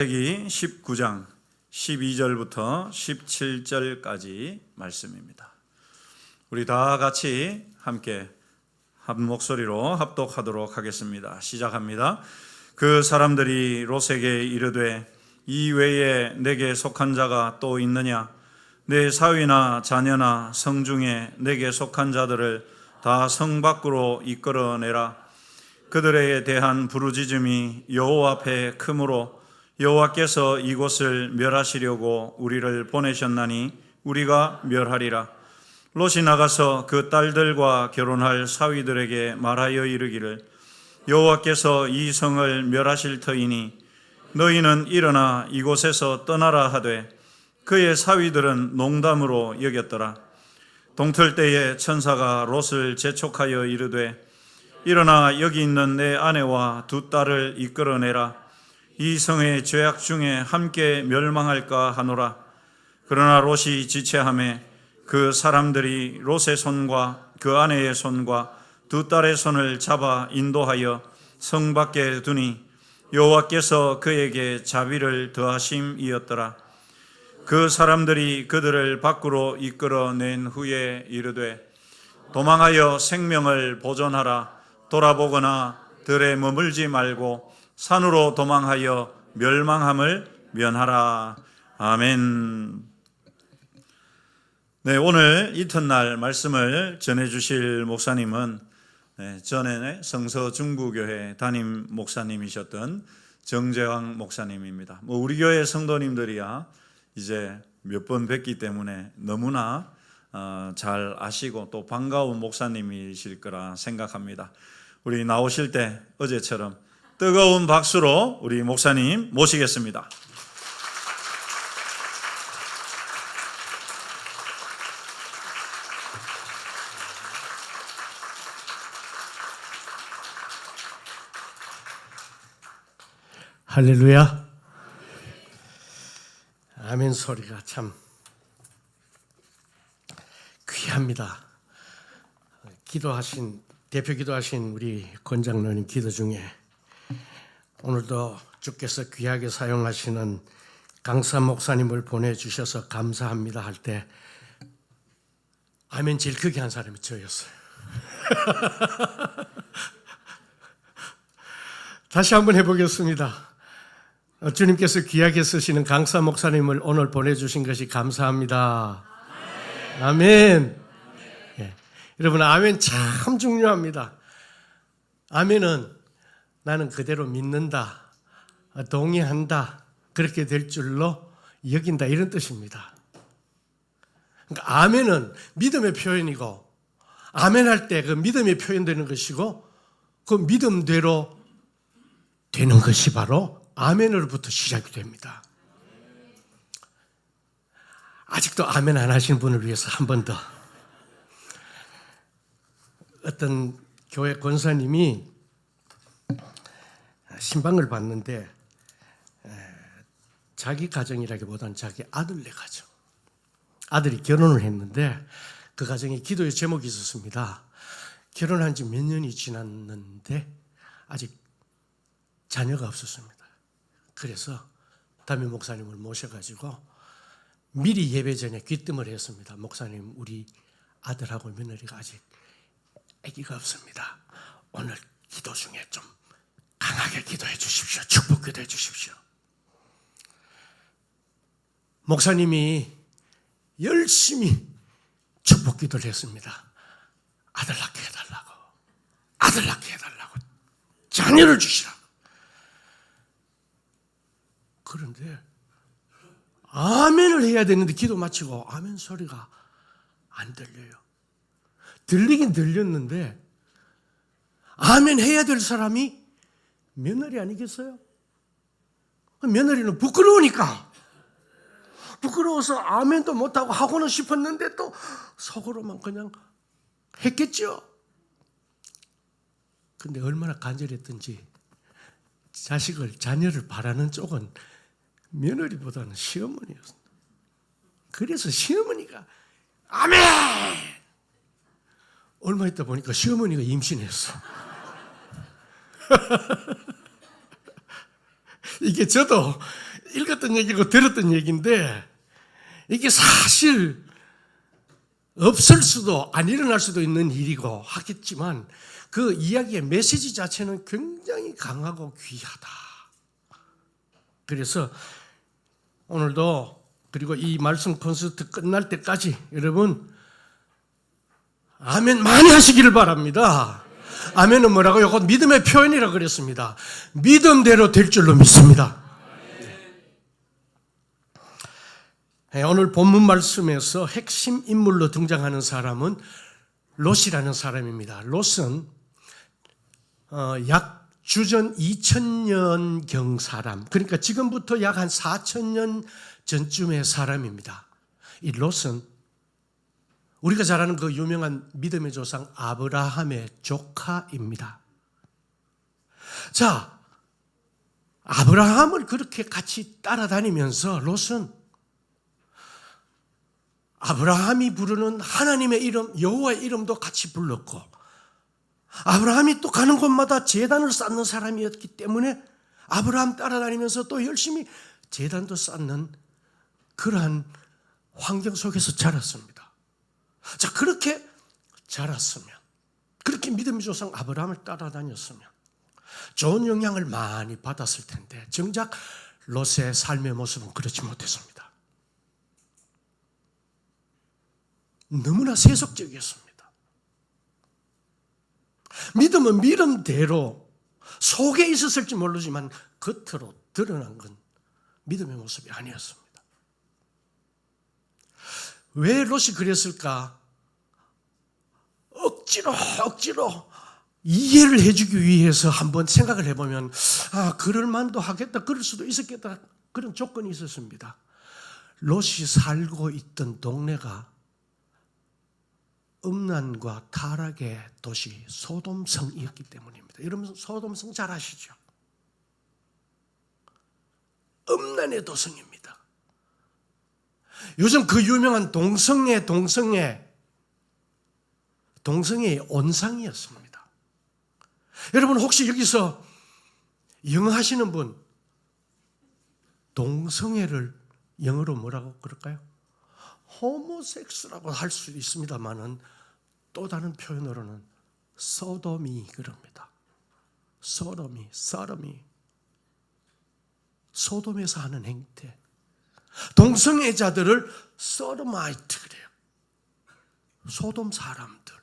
창세기 19장 12절부터 17절까지 말씀입니다. 우리 다 같이 함께 한 목소리로 합독하도록 하겠습니다. 시작합니다. 그 사람들이 롯에게 이르되 이 외에 내게 속한 자가 또 있느냐? 내 사위나 자녀나 성중에 내게 속한 자들을 다 성 밖으로 이끌어내라. 그들에 대한 부르짖음이 여호와 앞에 크므로 여호와께서 이곳을 멸하시려고 우리를 보내셨나니 우리가 멸하리라. 롯이 나가서 그 딸들과 결혼할 사위들에게 말하여 이르기를 여호와께서 이 성을 멸하실 터이니 너희는 일어나 이곳에서 떠나라 하되 그의 사위들은 농담으로 여겼더라. 동틀 때에 천사가 롯을 재촉하여 이르되 일어나 여기 있는 내 아내와 두 딸을 이끌어내라. 이 성의 죄악 중에 함께 멸망할까 하노라. 그러나 롯이 지체하매 그 사람들이 롯의 손과 그 아내의 손과 두 딸의 손을 잡아 인도하여 성 밖에 두니 여호와께서 그에게 자비를 더하심이었더라. 그 사람들이 그들을 밖으로 이끌어낸 후에 이르되 도망하여 생명을 보존하라. 돌아보거나 들에 머물지 말고 산으로 도망하여 멸망함을 면하라. 아멘. 네, 오늘 이튿날 말씀을 전해주실 목사님은 전에 성서중부교회 담임 목사님이셨던 정재왕 목사님입니다. 우리 교회 성도님들이야 이제 몇 번 뵙기 때문에 너무나 잘 아시고 또 반가운 목사님이실 거라 생각합니다. 우리 나오실 때 어제처럼 뜨거운 박수로 우리 목사님 모시겠습니다. 할렐루야. 아멘 소리가 참 귀합니다. 대표 기도하신 우리 권장로님 기도 중에 오늘도 주께서 귀하게 사용하시는 강사 목사님을 보내주셔서 감사합니다 할 때 아멘 제일 크게 한 사람이 저였어요. 다시 한번 해보겠습니다. 주님께서 귀하게 쓰시는 강사 목사님을 오늘 보내주신 것이 감사합니다. 아멘. 예. 여러분 아멘 참 중요합니다. 아멘은 나는 그대로 믿는다, 동의한다, 그렇게 될 줄로 여긴다 이런 뜻입니다. 그러니까 아멘은 믿음의 표현이고 아멘할 때 그 믿음이 표현되는 것이고 그 믿음대로 되는 것이 바로 아멘으로부터 시작이 됩니다. 아직도 아멘 안 하시는 분을 위해서 한 번 더. 어떤 교회 권사님이 신방을 봤는데 자기 가정이라기보다는 자기 아들네 가정. 아들이 결혼을 했는데 그 가정에 기도의 제목이 있었습니다. 결혼한 지 몇 년이 지났는데 아직 자녀가 없었습니다. 그래서 담임 목사님을 모셔가지고 미리 예배 전에 귀뜸을 했습니다. 목사님, 우리 아들하고 며느리가 아직 아기가 없습니다. 오늘 기도 중에 좀 강하게 기도해 주십시오. 축복 기도해 주십시오. 목사님이 열심히 축복 기도를 했습니다. 아들 낳게 해달라고, 아들 낳게 해달라고, 자녀를 주시라고. 그런데 아멘을 해야 되는데 기도 마치고 아멘 소리가 안 들려요. 들리긴 들렸는데 아멘 해야 될 사람이 며느리 아니겠어요? 며느리는 부끄러워서 아멘도 못하고 하고는 싶었는데 또 속으로만 그냥 했겠죠. 근데 얼마나 간절했던지 자녀를 바라는 쪽은 며느리보다는 시어머니였습니다. 그래서 시어머니가 아멘! 얼마 있다 보니까 시어머니가 임신했어. 이게 저도 읽었던 얘기고 들었던 얘기인데 이게 사실 없을 수도 안 일어날 수도 있는 일이고 하겠지만 그 이야기의 메시지 자체는 굉장히 강하고 귀하다. 그래서 오늘도 그리고 이 말씀 콘서트 끝날 때까지 여러분 아멘 많이 하시기를 바랍니다. 아멘은 뭐라고요? 이건 믿음의 표현이라고 그랬습니다. 믿음대로 될 줄로 믿습니다. 오늘 본문 말씀에서 핵심 인물로 등장하는 사람은 롯이라는 사람입니다. 롯은 약 주전 2000년경 사람, 그러니까 지금부터 약 한 4000년 전쯤의 사람입니다. 이 롯은 우리가 잘 아는 그 유명한 믿음의 조상 아브라함의 조카입니다. 자, 아브라함을 그렇게 같이 따라다니면서 롯은 아브라함이 부르는 하나님의 이름, 여호와의 이름도 같이 불렀고 아브라함이 또 가는 곳마다 제단을 쌓는 사람이었기 때문에 아브라함 따라다니면서 또 열심히 제단도 쌓는 그러한 환경 속에서 자랐습니다. 자, 그렇게 자랐으면, 그렇게 믿음의 조상 아브라함을 따라다녔으면 좋은 영향을 많이 받았을 텐데 정작 롯의 삶의 모습은 그렇지 못했습니다. 너무나 세속적이었습니다. 믿음은 믿음대로 속에 있었을지 모르지만 겉으로 드러난 건 믿음의 모습이 아니었습니다. 왜 롯이 그랬을까? 억지로 이해를 해주기 위해서 한번 생각을 해보면 그럴 만도 하겠다, 그럴 수도 있었겠다, 그런 조건이 있었습니다. 롯이 살고 있던 동네가 음란과 타락의 도시 소돔성이었기 때문입니다. 여러분 소돔성 잘 아시죠? 음란의 도성입니다. 요즘 그 유명한 동성애 온상이었습니다. 여러분 혹시 여기서 영어 하시는 분 동성애를 영어로 뭐라고 그럴까요? 호모섹스라고 할 수 있습니다만은 또 다른 표현으로는 소돔이 그럽니다. 소돔이 소돔에서 하는 행태. 동성애자들을 소도마이트 그래요. 소돔 사람들.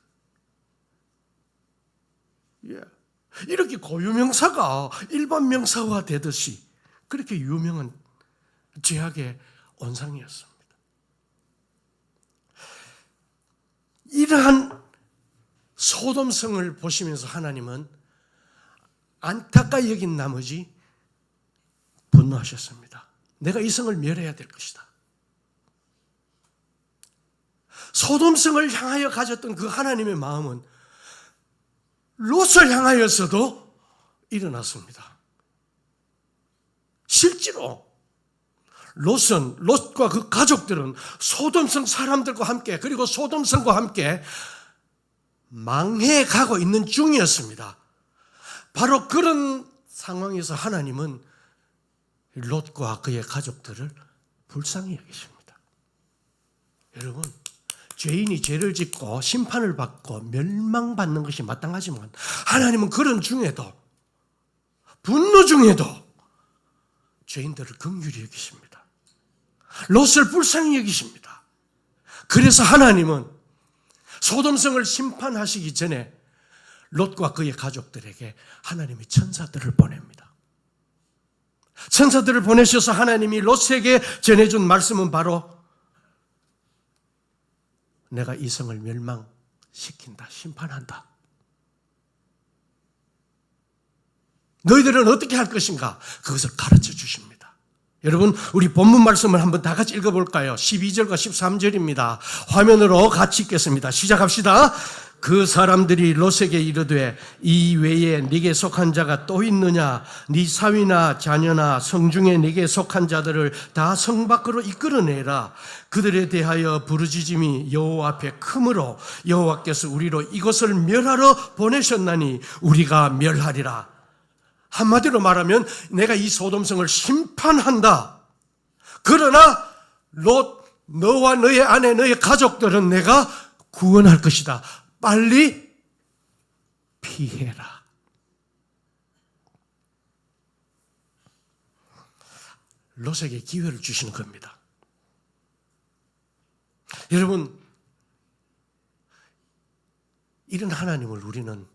이렇게 고유명사가 일반 명사화 되듯이 그렇게 유명한 죄악의 온상이었습니다. 이러한 소돔성을 보시면서 하나님은 안타까이 여긴 나머지 분노하셨습니다. 내가 이 성을 멸해야 될 것이다. 소돔성을 향하여 가졌던 그 하나님의 마음은 롯을 향하여서도 일어났습니다. 실제로 롯과 그 가족들은 소돔성 사람들과 함께 그리고 소돔성과 함께 망해가고 있는 중이었습니다. 바로 그런 상황에서 하나님은 롯과 그의 가족들을 불쌍히 여기십니다. 여러분, 죄인이 죄를 짓고 심판을 받고 멸망받는 것이 마땅하지만 하나님은 그런 중에도 분노 중에도 죄인들을 긍휼히 여기십니다. 롯을 불쌍히 여기십니다. 그래서 하나님은 소돔성을 심판하시기 전에 롯과 그의 가족들에게 하나님이 천사들을 보냅니다. 천사들을 보내셔서 하나님이 롯에게 전해준 말씀은 바로 내가 이 성을 멸망시킨다, 심판한다. 너희들은 어떻게 할 것인가? 그것을 가르쳐 주십니다. 여러분, 우리 본문 말씀을 한번 다 같이 읽어볼까요? 12절과 13절입니다. 화면으로 같이 읽겠습니다. 시작합시다. 그 사람들이 롯에게 이르되 이 외에 네게 속한 자가 또 있느냐? 네 사위나 자녀나 성중에 네게 속한 자들을 다 성 밖으로 이끌어내라. 그들에 대하여 부르짖음이 여호와 앞에 크므로 여호와께서 우리로 이것을 멸하러 보내셨나니 우리가 멸하리라. 한마디로 말하면 내가 이 소돔성을 심판한다. 그러나 롯, 너와 너의 아내, 너의 가족들은 내가 구원할 것이다. 빨리 피해라. 롯에게 기회를 주시는 겁니다. 여러분, 이런 하나님을 우리는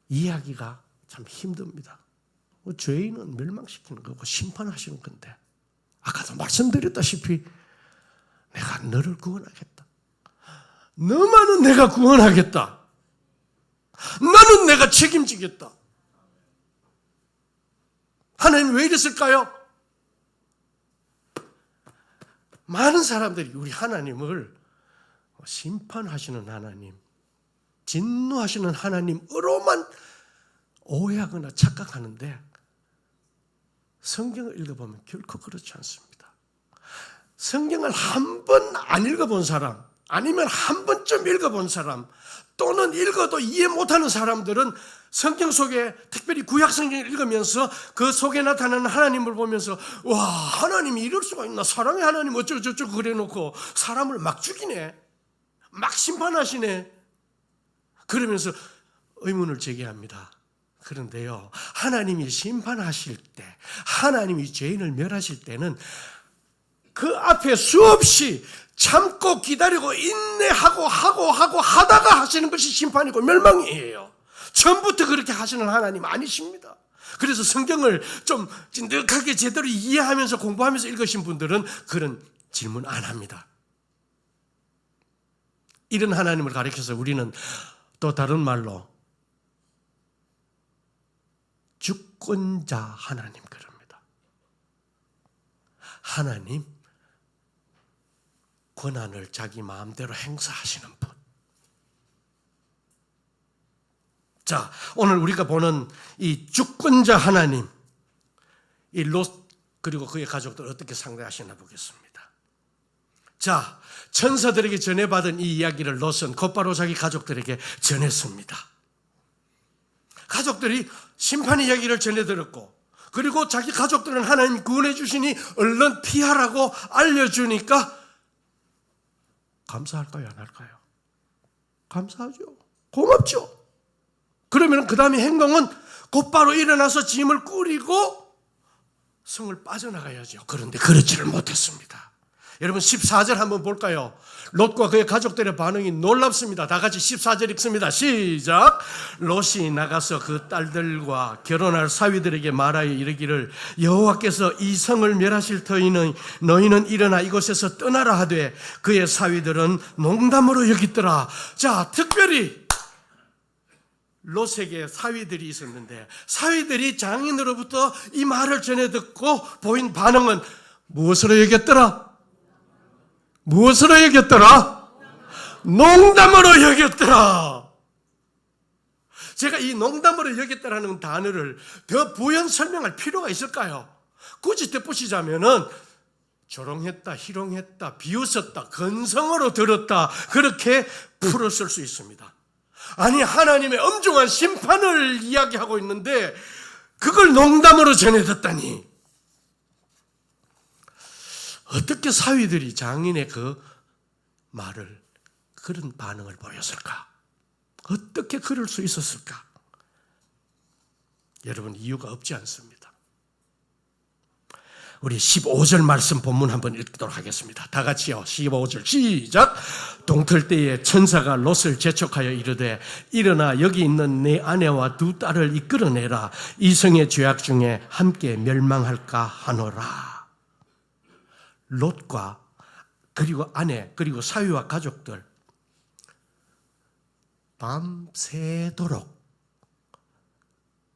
이해하기가 참 힘듭니다. 죄인은 멸망시키는 거고 심판하시는 건데, 아까도 말씀드렸다시피 내가 너를 구원하겠다. 너만은 내가 구원하겠다. 나는 내가 책임지겠다. 하나님 왜 이랬을까요? 많은 사람들이 우리 하나님을 심판하시는 하나님, 진노하시는 하나님으로만 오해하거나 착각하는데, 성경을 읽어보면 결코 그렇지 않습니다. 성경을 한 번 안 읽어본 사람, 아니면 한 번쯤 읽어본 사람, 또는 읽어도 이해 못하는 사람들은 성경 속에, 특별히 구약 성경을 읽으면서 그 속에 나타나는 하나님을 보면서, 와, 하나님이 이럴 수가 있나? 사랑의 하나님 어쩌고저쩌고 그래놓고 사람을 막 죽이네, 막 심판하시네, 그러면서 의문을 제기합니다. 그런데요, 하나님이 심판하실 때, 하나님이 죄인을 멸하실 때는 그 앞에 수없이 참고 기다리고 인내하고 하다가 하시는 것이 심판이고 멸망이에요. 처음부터 그렇게 하시는 하나님 아니십니다. 그래서 성경을 좀 진득하게 제대로 이해하면서 공부하면서 읽으신 분들은 그런 질문 안 합니다. 이런 하나님을 가리켜서 우리는 또 다른 말로 주권자 하나님 그럽니다. 하나님 권한을 자기 마음대로 행사하시는 분. 자, 오늘 우리가 보는 이 주권자 하나님, 이 롯 그리고 그의 가족들 어떻게 상대하시나 보겠습니다. 자, 천사들에게 전해받은 이 이야기를 롯은 곧바로 자기 가족들에게 전했습니다. 가족들이 심판의 이야기를 전해 들었고, 그리고 자기 가족들은 하나님 구원해 주시니 얼른 피하라고 알려주니까 감사할까요, 안 할까요? 감사하죠. 고맙죠. 그러면 그 다음에 행동은 곧바로 일어나서 짐을 꾸리고 성을 빠져나가야죠. 그런데 그렇지를 못했습니다. 여러분 14절 한번 볼까요? 롯과 그의 가족들의 반응이 놀랍습니다. 다 같이 14절 읽습니다. 시작. 롯이 나가서 그 딸들과 결혼할 사위들에게 말하여 이르기를, 여호와께서 이 성을 멸하실 터이니 너희는 일어나 이곳에서 떠나라 하되 그의 사위들은 농담으로 여기더라. 자, 특별히 롯에게 사위들이 있었는데, 사위들이 장인으로부터 이 말을 전해 듣고 보인 반응은 무엇으로 여겼더라? 무엇으로 여겼더라? 농담으로 여겼더라. 제가 이 농담으로 여겼다라는 단어를 더 부연 설명할 필요가 있을까요? 굳이 덧붙이자면은 조롱했다, 희롱했다, 비웃었다, 건성으로 들었다, 그렇게 풀었을 수 있습니다. 아니, 하나님의 엄중한 심판을 이야기하고 있는데 그걸 농담으로 전해 듣다니, 어떻게 사위들이 장인의 그 말을, 그런 반응을 보였을까? 어떻게 그럴 수 있었을까? 여러분, 이유가 없지 않습니다. 우리 15절 말씀 본문 한번 읽도록 하겠습니다. 다 같이요. 15절 시작. 동틀 때에 천사가 롯을 재촉하여 이르되, 일어나 여기 있는 내 아내와 두 딸을 이끌어내라. 이 성의 죄악 중에 함께 멸망할까 하노라. 롯과 그리고 아내 그리고 사위와 가족들 밤새도록,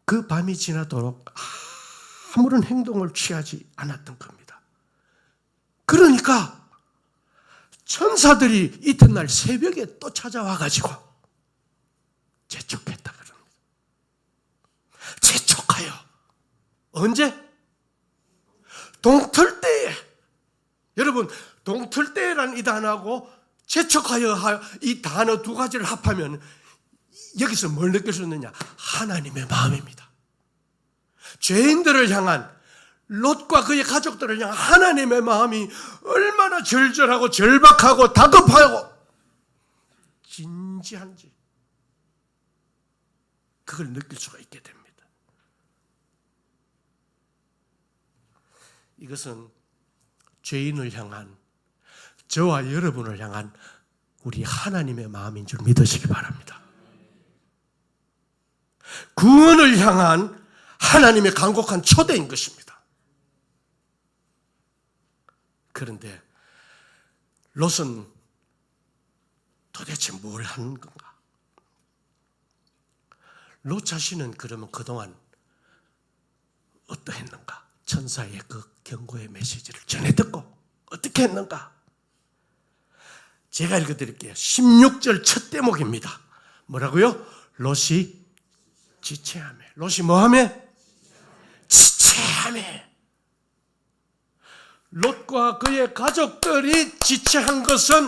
그 밤이 지나도록 아무런 행동을 취하지 않았던 겁니다. 그러니까 천사들이 이튿날 새벽에 또 찾아와가지고 재촉했다 그럽니다. 재촉하여. 언제? 동틀 때에. 여러분, 동틀 때라는 이 단어하고 재촉하여 이 단어 두 가지를 합하면 여기서 뭘 느낄 수 있느냐? 하나님의 마음입니다. 죄인들을 향한 롯과 그의 가족들을 향한 하나님의 마음이 얼마나 절절하고 절박하고 다급하고 진지한지 그걸 느낄 수가 있게 됩니다. 이것은 죄인을 향한, 저와 여러분을 향한 우리 하나님의 마음인 줄 믿으시기 바랍니다. 구원을 향한 하나님의 간곡한 초대인 것입니다. 그런데 롯은 도대체 뭘 하는 건가? 롯 자신은 그러면 그동안 어떠했는가? 천사의 그 경고의 메시지를 전해 듣고 어떻게 했는가? 제가 읽어드릴게요. 16절 첫 대목입니다. 뭐라고요? 롯이 지체하며. 롯이 뭐하며? 지체하며. 롯과 그의 가족들이 지체한 것은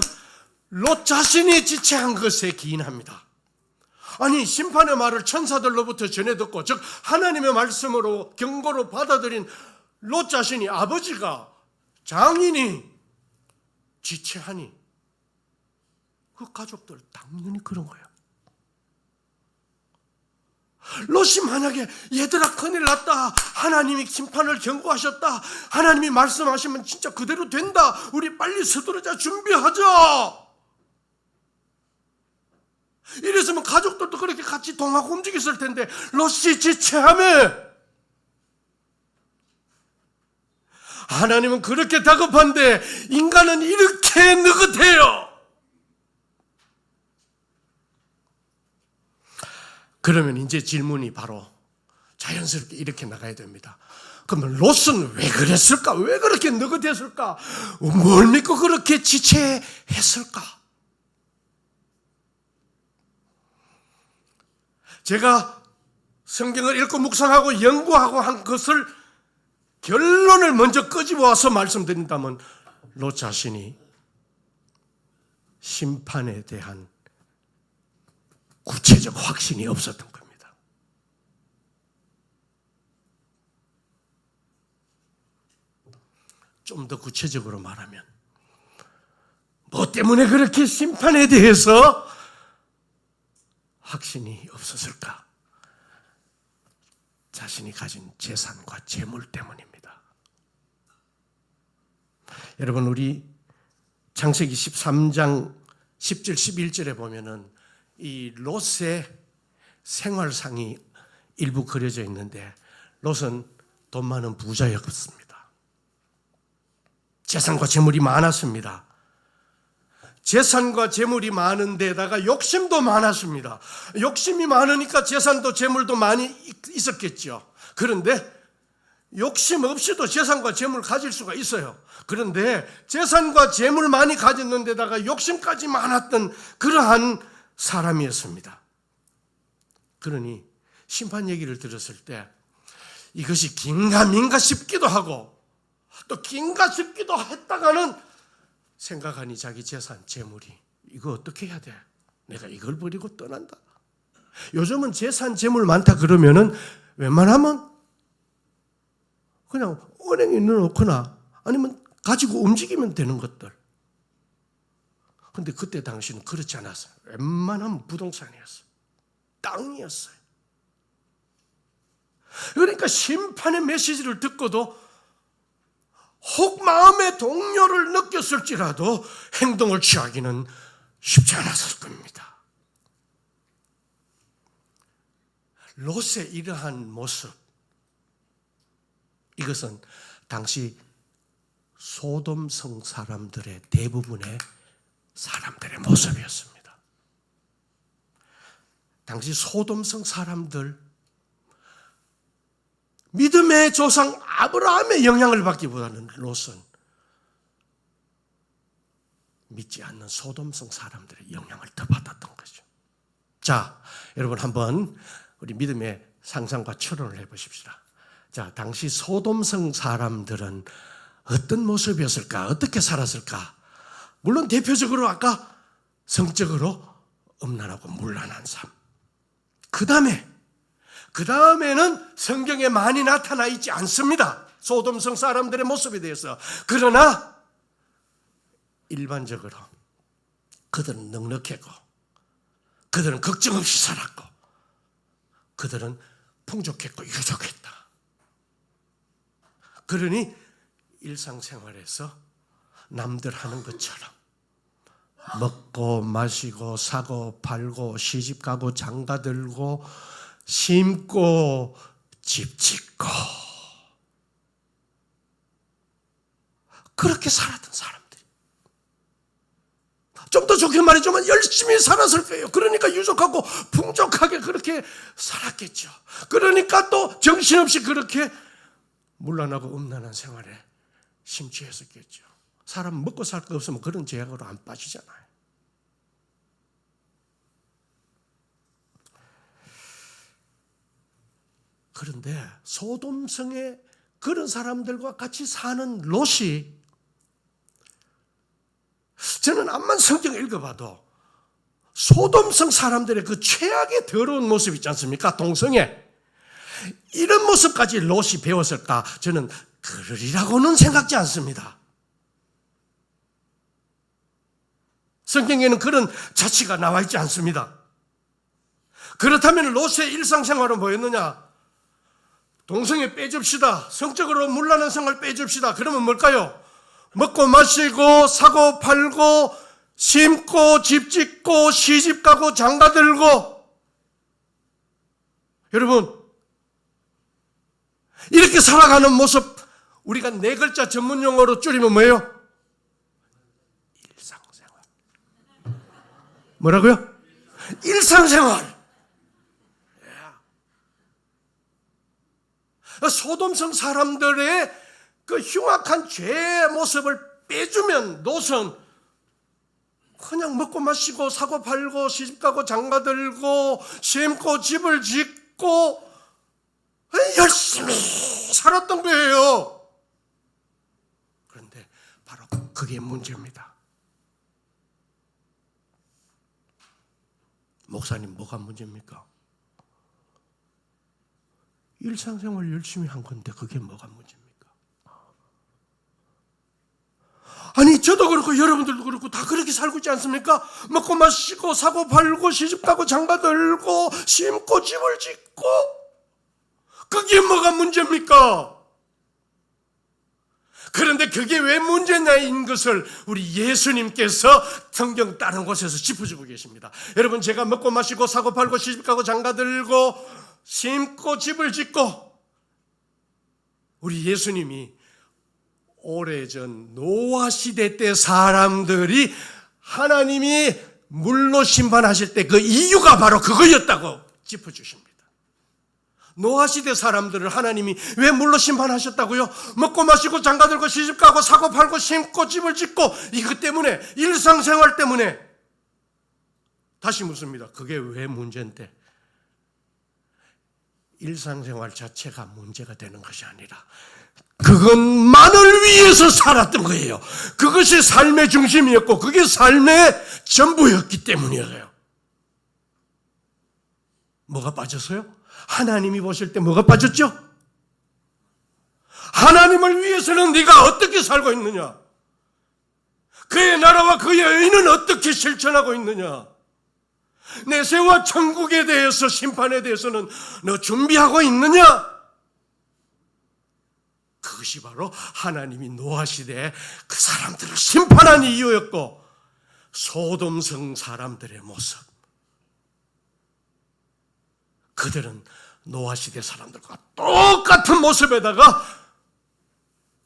롯 자신이 지체한 것에 기인합니다. 아니, 심판의 말을 천사들로부터 전해 듣고, 즉 하나님의 말씀으로 경고로 받아들인 롯 자신이, 아버지가, 장인이 지체하니 그 가족들 당연히 그런 거예요. 롯이 만약에 얘들아 큰일 났다, 하나님이 심판을 경고하셨다, 하나님이 말씀하시면 진짜 그대로 된다, 우리 빨리 서두르자, 준비하자, 이랬으면 가족들도 그렇게 같이 동하고 움직였을 텐데 롯이 지체하며. 하나님은 그렇게 다급한데 인간은 이렇게 느긋해요. 그러면 이제 질문이 바로 자연스럽게 이렇게 나가야 됩니다. 그러면 롯은 왜 그랬을까? 왜 그렇게 느긋했을까? 뭘 믿고 그렇게 지체했을까? 제가 성경을 읽고 묵상하고 연구하고 한 것을 결론을 먼저 끄집어와서 말씀드린다면 롯 자신이 심판에 대한 구체적 확신이 없었던 겁니다. 좀 더 구체적으로 말하면 뭐 때문에 그렇게 심판에 대해서 확신이 없었을까? 자신이 가진 재산과 재물 때문입니다. 여러분, 우리 창세기 13장 10절 11절에 보면은 이 롯의 생활상이 일부 그려져 있는데 롯은 돈 많은 부자였습니다. 재산과 재물이 많았습니다. 재산과 재물이 많은 데다가 욕심도 많았습니다. 욕심이 많으니까 재산도 재물도 많이 있었겠죠. 그런데 욕심 없이도 재산과 재물을 가질 수가 있어요. 그런데 재산과 재물 많이 가졌는 데다가 욕심까지 많았던 그러한 사람이었습니다. 그러니 심판 얘기를 들었을 때 이것이 긴가민가 싶기도 하고 또 긴가 싶기도 했다가는 생각하니 자기 재산, 재물이 이거 어떻게 해야 돼? 내가 이걸 버리고 떠난다. 요즘은 재산, 재물 많다 그러면은 웬만하면 그냥 은행에 넣어놓거나 아니면 가지고 움직이면 되는 것들. 근데 그때 당시는 그렇지 않았어요. 웬만하면 부동산이었어요. 땅이었어요. 그러니까 심판의 메시지를 듣고도 혹 마음의 동요를 느꼈을지라도 행동을 취하기는 쉽지 않았을 겁니다. 롯의 이러한 모습, 이것은 당시 소돔성 사람들의 대부분의 사람들의 모습이었습니다. 당시 소돔성 사람들, 믿음의 조상 아브라함의 영향을 받기보다는 롯은 믿지 않는 소돔성 사람들의 영향을 더 받았던 거죠. 자, 여러분 한번 우리 믿음의 상상과 추론을 해보십시다. 자, 당시 소돔성 사람들은 어떤 모습이었을까? 어떻게 살았을까? 물론 대표적으로 아까 성적으로 음란하고 문란한 삶. 그 다음에는 성경에 많이 나타나 있지 않습니다. 소돔성 사람들의 모습에 대해서. 그러나 일반적으로 그들은 넉넉했고, 그들은 걱정 없이 살았고, 그들은 풍족했고 유족했다. 그러니 일상생활에서 남들 하는 것처럼 먹고 마시고 사고 팔고 시집가고 장가들고 심고 집 짓고 그렇게 살았던 사람들이, 좀 더 좋게 말해주면 열심히 살았을 거예요. 그러니까 유족하고 풍족하게 그렇게 살았겠죠. 그러니까 또 정신없이 그렇게 문란하고 음란한 생활에 심취했었겠죠. 사람 먹고 살 거 없으면 그런 제약으로 안 빠지잖아요. 그런데 소돔성에 그런 사람들과 같이 사는 롯이, 저는 암만 성경을 읽어봐도 소돔성 사람들의 그 최악의 더러운 모습 있지 않습니까? 동성애. 이런 모습까지 롯이 배웠을까? 저는 그러리라고는 생각지 않습니다. 성경에는 그런 자취가 나와 있지 않습니다. 그렇다면 롯의 일상생활은 뭐였느냐? 동성애 빼줍시다. 성적으로 문란한 생활 빼줍시다. 그러면 뭘까요? 먹고 마시고 사고 팔고 심고 집 짓고 시집 가고 장가 들고. 여러분, 이렇게 살아가는 모습, 우리가 네 글자 전문 용어로 줄이면 뭐예요? 일상생활. 뭐라고요? 일상생활. 소돔성 사람들의 그 흉악한 죄의 모습을 빼주면 롯은 그냥 먹고 마시고 사고 팔고 시집가고 장가들고 심고 집을 짓고 열심히 살았던 거예요. 그런데 바로 그게 문제입니다. 목사님, 뭐가 문제입니까? 일상생활 열심히 한 건데 그게 뭐가 문제입니까? 아니, 저도 그렇고 여러분들도 그렇고 다 그렇게 살고 있지 않습니까? 먹고 마시고 사고 팔고 시집가고 장가들고 심고 집을 짓고, 그게 뭐가 문제입니까? 그런데 그게 왜 문제냐인 것을 우리 예수님께서 성경 다른 곳에서 짚어주고 계십니다. 여러분, 제가 먹고 마시고 사고 팔고 시집가고 장가들고 심고 집을 짓고, 우리 예수님이 오래전 노아 시대 때 사람들이 하나님이 물로 심판하실 때 그 이유가 바로 그거였다고 짚어주십니다. 노아 시대 사람들을 하나님이 왜 물로 심판하셨다고요? 먹고 마시고 장가들고 시집가고 사고 팔고 심고 집을 짓고, 이것 때문에, 일상생활 때문에. 다시 묻습니다. 그게 왜 문제인데? 일상생활 자체가 문제가 되는 것이 아니라 그것만을 위해서 살았던 거예요. 그것이 삶의 중심이었고 그게 삶의 전부였기 때문이에요. 뭐가 빠졌어요? 하나님이 보실 때 뭐가 빠졌죠? 하나님을 위해서는 네가 어떻게 살고 있느냐? 그의 나라와 그의 의는 어떻게 실천하고 있느냐? 내세와 천국에 대해서, 심판에 대해서는 너 준비하고 있느냐? 그것이 바로 하나님이 노아 시대에 그 사람들을 심판한 이유였고, 소돔성 사람들의 모습, 그들은 노아 시대 사람들과 똑같은 모습에다가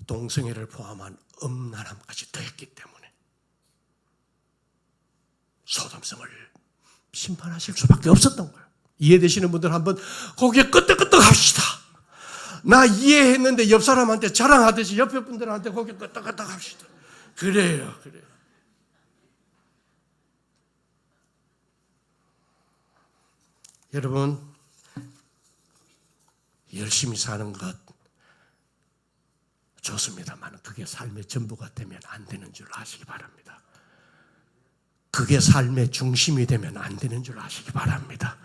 동성애를 포함한 음란함까지 더했기 때문에 소돔성을 심판하실 수밖에 없었던 거예요. 이해되시는 분들 한번 고개 끄덕끄덕 합시다. 나 이해했는데 옆 사람한테 자랑하듯이 옆에 분들한테 고개 끄덕끄덕 합시다. 그래요. 여러분, 열심히 사는 것 좋습니다만 그게 삶의 전부가 되면 안 되는 줄 아시기 바랍니다. 그게 삶의 중심이 되면 안 되는 줄 아시기 바랍니다.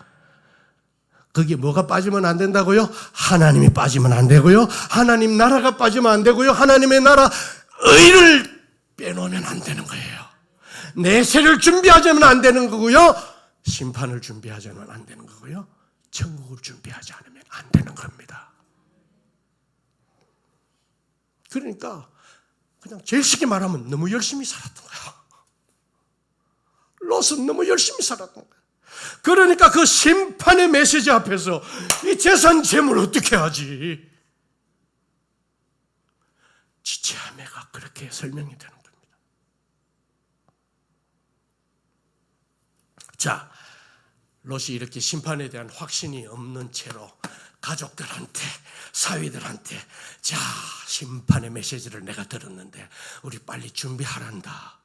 거기에 뭐가 빠지면 안 된다고요? 하나님이 빠지면 안 되고요. 하나님 나라가 빠지면 안 되고요. 하나님의 나라 의를 빼놓으면 안 되는 거예요. 내세를 준비하자면 안 되는 거고요. 심판을 준비하자면 안 되는 거고요. 천국을 준비하지 않으면 안 되는 겁니다. 그러니까 그냥 제일 쉽게 말하면 너무 열심히 살았던 거야. 롯은 너무 열심히 살았던 거야. 그러니까 그 심판의 메시지 앞에서 이 재산 재물 어떻게 하지? 지체함에가 그렇게 설명이 되는 겁니다. 자, 롯이 이렇게 심판에 대한 확신이 없는 채로 가족들한테, 사위들한테, 자, 심판의 메시지를 내가 들었는데 우리 빨리 준비하란다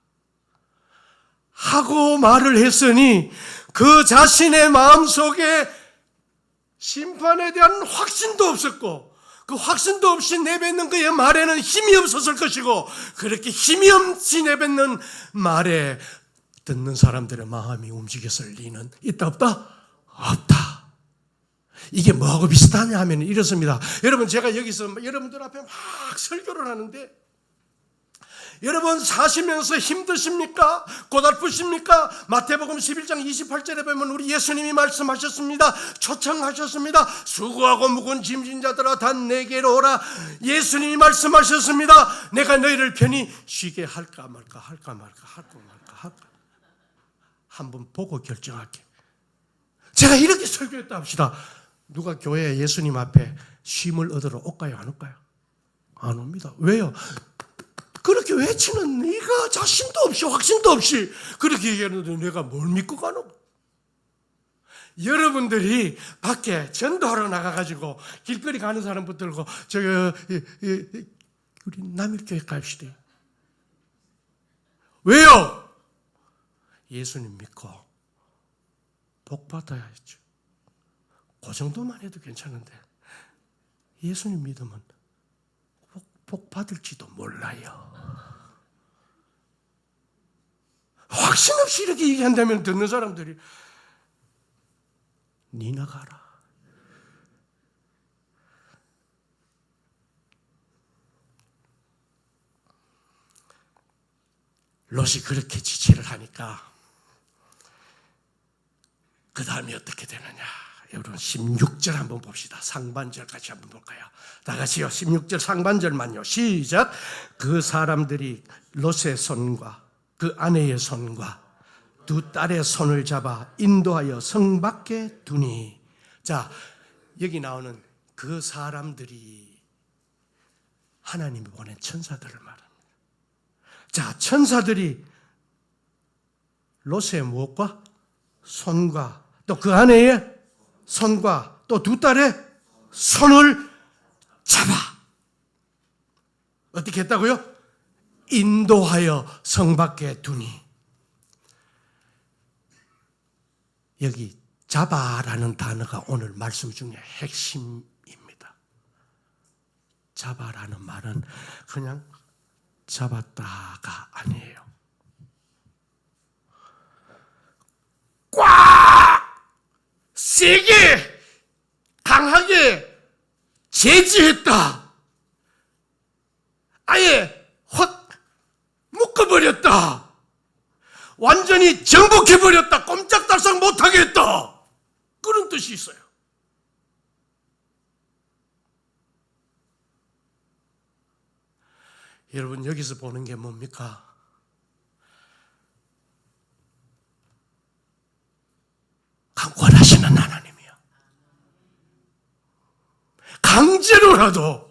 하고 말을 했으니 그 자신의 마음속에 심판에 대한 확신도 없었고 그 확신도 없이 내뱉는 그의 말에는 힘이 없었을 것이고 그렇게 힘이 없이 내뱉는 말에 듣는 사람들의 마음이 움직였을 리는 있다 없다? 없다. 이게 뭐하고 비슷하냐 하면 이렇습니다. 여러분 제가 여기서 여러분들 앞에 막 설교를 하는데 여러분 사시면서 힘드십니까? 고달프십니까? 마태복음 11장 28절에 보면 우리 예수님이 말씀하셨습니다. 초청하셨습니다. 수고하고 무거운 짐진 자들아 다 내게로 오라. 예수님이 말씀하셨습니다. 내가 너희를 편히 쉬게 할까 말까 한번 보고 결정할게. 제가 이렇게 설교했다 합시다. 누가 교회에 예수님 앞에 쉼을 얻으러 올까요? 안 올까요? 안 옵니다. 왜요? 그렇게 외치는 네가 자신도 없이 확신도 없이 그렇게 얘기하는데 내가 뭘 믿고 가노? 여러분들이 밖에 전도하러 나가가지고 길거리 가는 사람 붙들고 우리 남일교회 갑시다. 왜요? 예수님 믿고 복 받아야죠. 그 정도만 해도 괜찮은데 예수님 믿으면 복 받을지도 몰라요. 확신 없이 이렇게 얘기한다면 듣는 사람들이 니 나가라. 롯이 그렇게 지체를 하니까 그 다음에 어떻게 되느냐. 여러분 16절 한번 봅시다. 상반절 같이 한번 볼까요? 다 같이요. 16절 상반절만요. 시작. 그 사람들이 롯의 손과 그 아내의 손과 두 딸의 손을 잡아 인도하여 성 밖에 두니. 자, 여기 나오는 그 사람들이 하나님이 보낸 천사들을 말합니다. 자, 천사들이 롯의 무엇과? 손과 또 그 아내의 손과 또 두 딸의 손을 잡아 어떻게 했다고요? 인도하여 성 밖에 두니. 여기 잡아라는 단어가 오늘 말씀 중에 핵심입니다. 잡아라는 말은 그냥 잡았다가 아니에요. 꽉 세게 강하게 제지했다. 아예 확 묶어버렸다. 완전히 정복해버렸다. 꼼짝달싹 못하게 했다. 그런 뜻이 있어요. 여러분 여기서 보는 게 뭡니까? 강권하시는 하나님이요. 강제로라도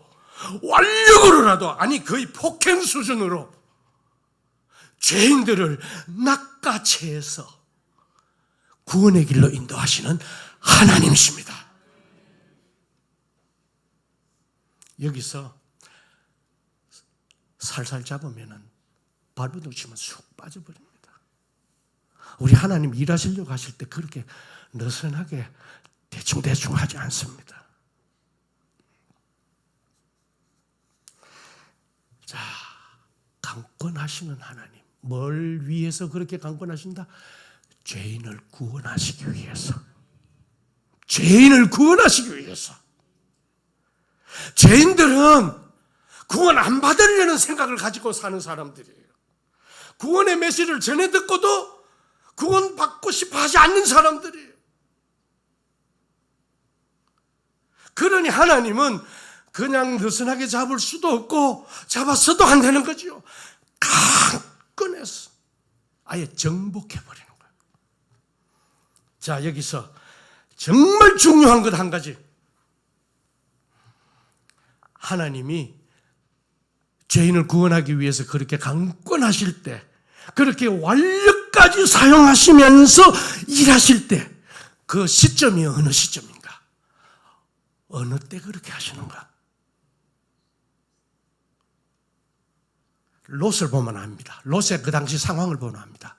완력으로라도 아니 거의 폭행 수준으로 죄인들을 낚아채서 구원의 길로 인도하시는 하나님이십니다. 여기서 살살 잡으면 발버둥치면 쑥 빠져버립니다. 우리 하나님 일하시려고 하실 때 그렇게 느슨하게 대충 하지 않습니다. 자, 강권하시는 하나님. 뭘 위해서 그렇게 강권하신다? 죄인을 구원하시기 위해서. 죄인을 구원하시기 위해서. 죄인들은 구원 안 받으려는 생각을 가지고 사는 사람들이에요. 구원의 메시지를 전해 듣고도 구원 받고 싶어 하지 않는 사람들이에요. 그러니 하나님은 그냥 느슨하게 잡을 수도 없고 잡았어도 안 되는 거죠. 강권해서 아예 정복해버리는 거예요. 자, 여기서 정말 중요한 것 한 가지. 하나님이 죄인을 구원하기 위해서 그렇게 강권하실 때, 그렇게 완력까지 사용하시면서 일하실 때, 그 시점이 어느 시점인가? 어느 때 그렇게 하시는가? 롯을 보면 압니다. 롯의 그 당시 상황을 보면 압니다.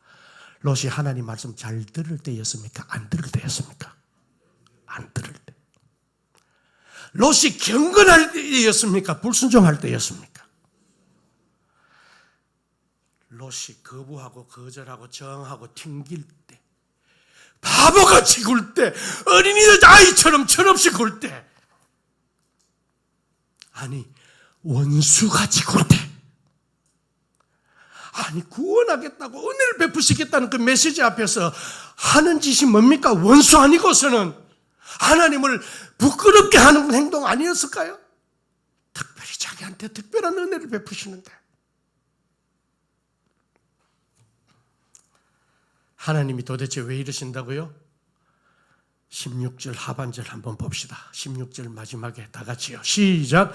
롯이 하나님 말씀 잘 들을 때였습니까? 안 들을 때였습니까? 안 들을 때. 롯이 경건할 때였습니까? 불순종할 때였습니까? 롯이 거부하고 거절하고 정하고 튕길 때, 바보같이 굴 때, 어린이들 아이처럼 철없이 굴 때, 아니 원수같이 굴 때, 아니 구원하겠다고 은혜를 베푸시겠다는 그 메시지 앞에서 하는 짓이 뭡니까? 원수 아니고서는 하나님을 부끄럽게 하는 행동 아니었을까요? 특별히 자기한테 특별한 은혜를 베푸시는데, 하나님이 도대체 왜 이러신다고요? 16절 하반절 한번 봅시다. 16절 마지막에 다 같이요. 시작.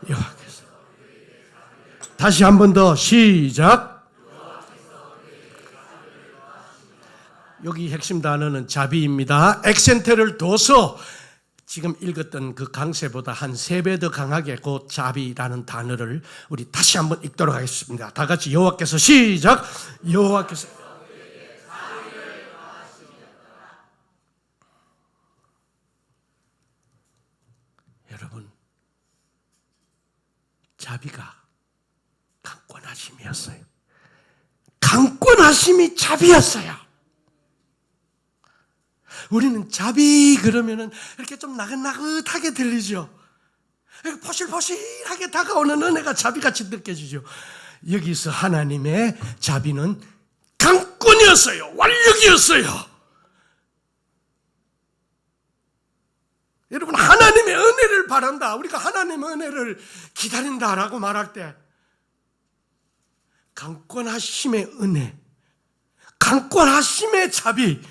여호와께서. 다시 한 번 더 시작. 여기 핵심 단어는 자비입니다. 액센트를 둬서 지금 읽었던 그 강세보다 한 3배 더 강하게 그 자비라는 단어를 우리 다시 한번 읽도록 하겠습니다. 다 같이 여호와께서 시작. 여호와께서. 여러분, 자비가 강권하심이었어요. 강권하심이 자비였어요. 우리는 자비 그러면은 이렇게 좀 나긋나긋하게 들리죠. 포실포실하게 다가오는 은혜가 자비같이 느껴지죠. 여기서 하나님의 자비는 강권이었어요. 완력이었어요. 여러분, 하나님의 은혜를 바란다, 우리가 하나님의 은혜를 기다린다라고 말할 때 강권하심의 은혜, 강권하심의 자비,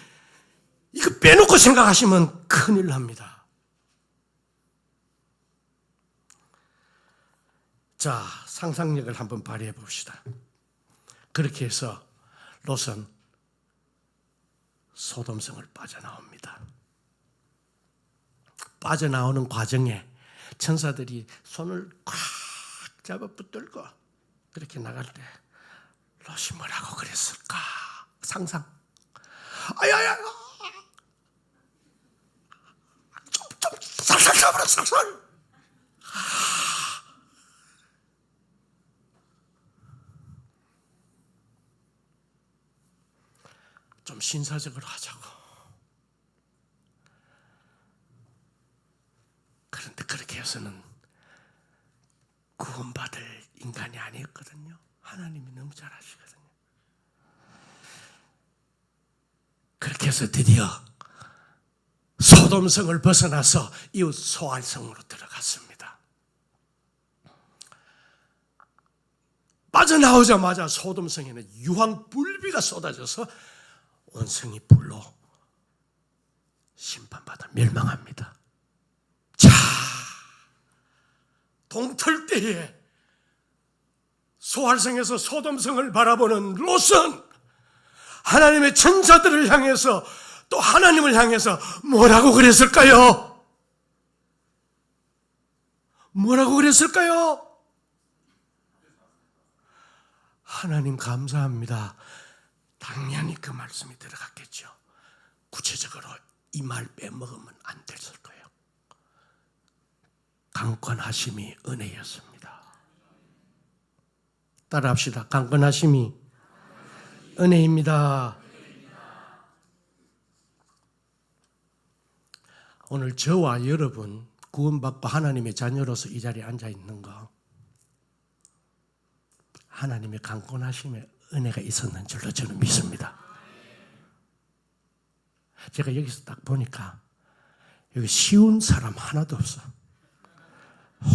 이거 빼놓고 생각하시면 큰일 납니다. 자, 상상력을 한번 발휘해 봅시다. 그렇게 해서 롯은 소돔성을 빠져나옵니다. 빠져나오는 과정에 천사들이 손을 꽉 잡아 붙들고 그렇게 나갈 때 롯이 뭐라고 그랬을까? 상상. 아야야, 좀 살살 잡아라, 살살. 좀 신사적으로 하자고. 그런데 그렇게 해서는 구원받을 인간이 아니었거든요. 하나님이 너무 잘 아시거든요. 그렇게 해서 드디어 소돔성을 벗어나서 이웃 소알성으로 들어갔습니다. 빠져나오자마자 소돔성에는 유황불비가 쏟아져서 온 성이 불로 심판받아 멸망합니다. 자, 동틀때에 소알성에서 소돔성을 바라보는 롯은 하나님의 천사들을 향해서 또 하나님을 향해서 뭐라고 그랬을까요? 뭐라고 그랬을까요? 하나님 감사합니다. 당연히 그 말씀이 들어갔겠죠. 구체적으로 이 말 빼먹으면 안 됐을 거예요. 강권하심이 은혜였습니다. 따라합시다. 강권하심이 은혜입니다. 오늘 저와 여러분 구원받고 하나님의 자녀로서 이 자리에 앉아 있는 거 하나님의 강권하심의 은혜가 있었는 줄로 저는 믿습니다. 제가 여기서 딱 보니까 여기 쉬운 사람 하나도 없어.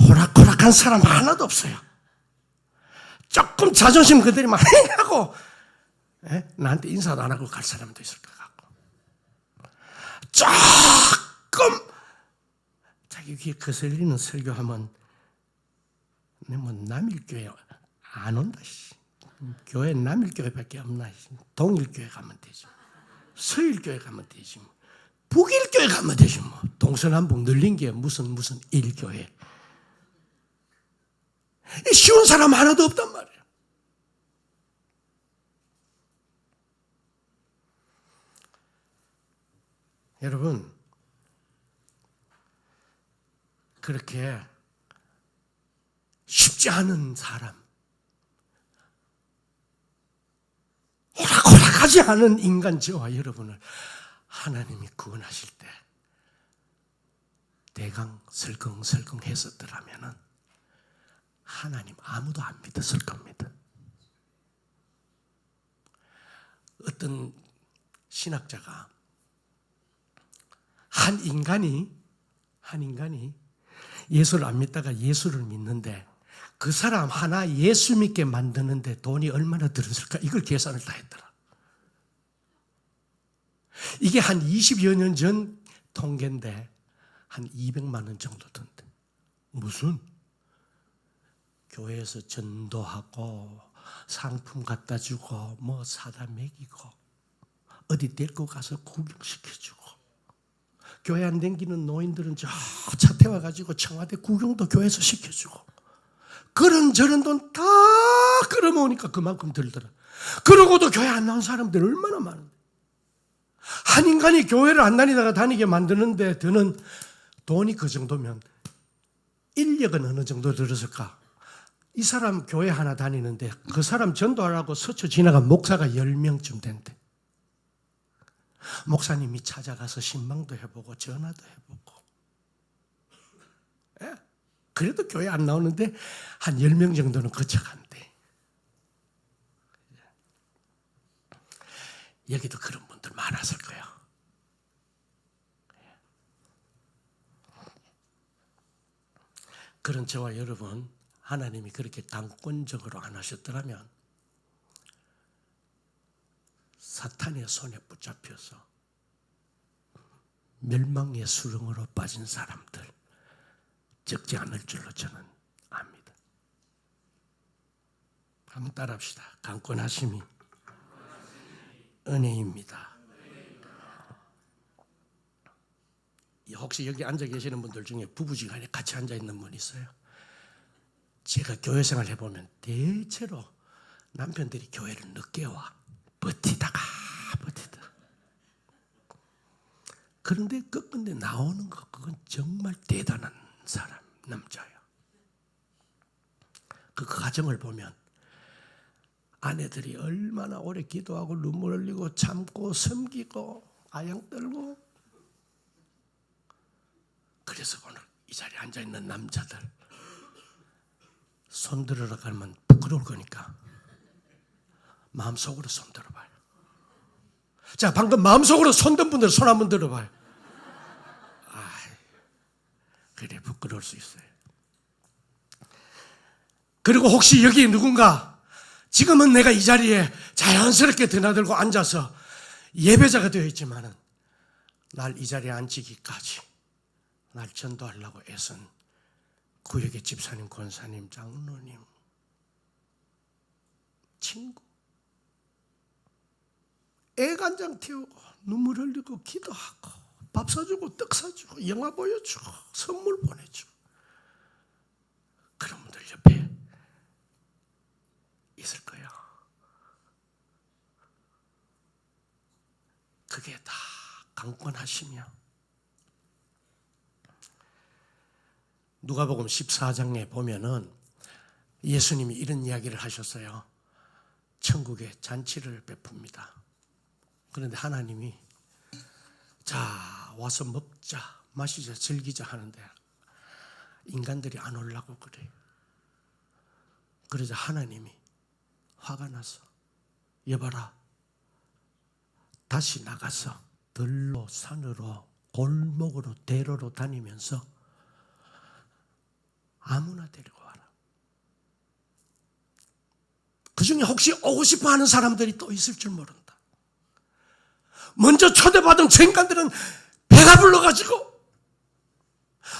호락호락한 사람 하나도 없어요. 조금 자존심 그들이 많이 하고 나한테 인사도 안 하고 갈 사람도 있을 것 같고, 조금 자기 귀에 거슬리는 설교하면 뭐 남일교회 안 온다. 교회 남일교회밖에 없나. 동일교회 가면 되지, 서일교회 가면 되지, 북일교회 가면 되지. 뭐 동서남북 늘린 게 무슨 일교회. 쉬운 사람 하나도 없단 말이에요. 여러분, 그렇게 쉽지 않은 사람, 호락호락하지 않은 인간 저와 여러분을 하나님이 구원하실 때 대강 설컹설컹 했었더라면 하나님 아무도 안 믿었을 겁니다. 어떤 신학자가 한 인간이 예수를 안 믿다가 예수를 믿는데 그 사람 하나 예수 믿게 만드는데 돈이 얼마나 들었을까, 이걸 계산을 다 했더라. 이게 한 20여 년 전 통계인데 한 200만 원 정도 든대. 무슨 교회에서 전도하고 상품 갖다 주고 뭐 사다 먹이고 어디 데리고 가서 구경시켜주고, 교회 안 댕기는 노인들은 저 차 태워가지고 청와대 구경도 교회에서 시켜주고, 그런저런 돈 다 끌어모으니까 그만큼 들더라. 그러고도 교회 안 나온 사람들 얼마나 많은데. 한 인간이 교회를 안 다니다가 다니게 만드는데 드는 돈이 그 정도면 인력은 어느 정도 들었을까? 이 사람 교회 하나 다니는데 그 사람 전도하라고 서초 지나간 목사가 10명쯤 된대. 목사님이 찾아가서 신방도 해보고 전화도 해보고. 그래도 교회 안 나오는데 한 10명 정도는 거쳐간대. 여기도 그런 분들 많았을 거예요. 그런 저와 여러분, 하나님이 그렇게 강권적으로 안 하셨더라면 사탄의 손에 붙잡혀서 멸망의 수렁으로 빠진 사람들 적지 않을 줄로 저는 압니다. 한번 따라합시다. 강권하심이 은혜입니다. 혹시 여기 앉아 계시는 분들 중에 부부지간에 같이 앉아 있는 분 있어요? 제가 교회 생활 해보면 대체로 남편들이 교회를 늦게 와. 버티다가. 그런데 끝끝내 나오는 거, 그건 정말 대단한 사람, 남자예요. 그 과정을 보면 아내들이 얼마나 오래 기도하고 눈물 흘리고 참고 섬기고 아양 떨고, 그래서 오늘 이 자리에 앉아있는 남자들 손 들으러 가면 부끄러울 거니까 마음속으로 손 들어봐요. 자, 방금 마음속으로 손 든 분들 손 한번 들어봐요. 그래, 부끄러울 수 있어요. 그리고 혹시 여기 누군가 지금은 내가 이 자리에 자연스럽게 드나들고 앉아서 예배자가 되어 있지만은 날 이 자리에 앉히기까지 날 전도하려고 애쓴 구역의 집사님, 권사님, 장로님, 친구, 애간장 태우고 눈물 흘리고 기도하고 밥 사주고 떡 사주고 영화 보여주고 선물 보내주고, 그런 분들 옆에 있을 거예요. 그게 다 강권하시며, 누가복음 14장에 보면은 예수님이 이런 이야기를 하셨어요. 천국에 잔치를 베풉니다. 그런데 하나님이 자, 와서 먹자, 마시자 즐기자 하는데 인간들이 안 오려고 그래요. 그러자 하나님이 화가 나서 여봐라, 다시 나가서 들로 산으로 골목으로 대로로 다니면서 아무나 데리고 와라. 그 중에 혹시 오고 싶어 하는 사람들이 또 있을 줄 모른다. 먼저 초대받은 저 인간들은 배가 불러가지고,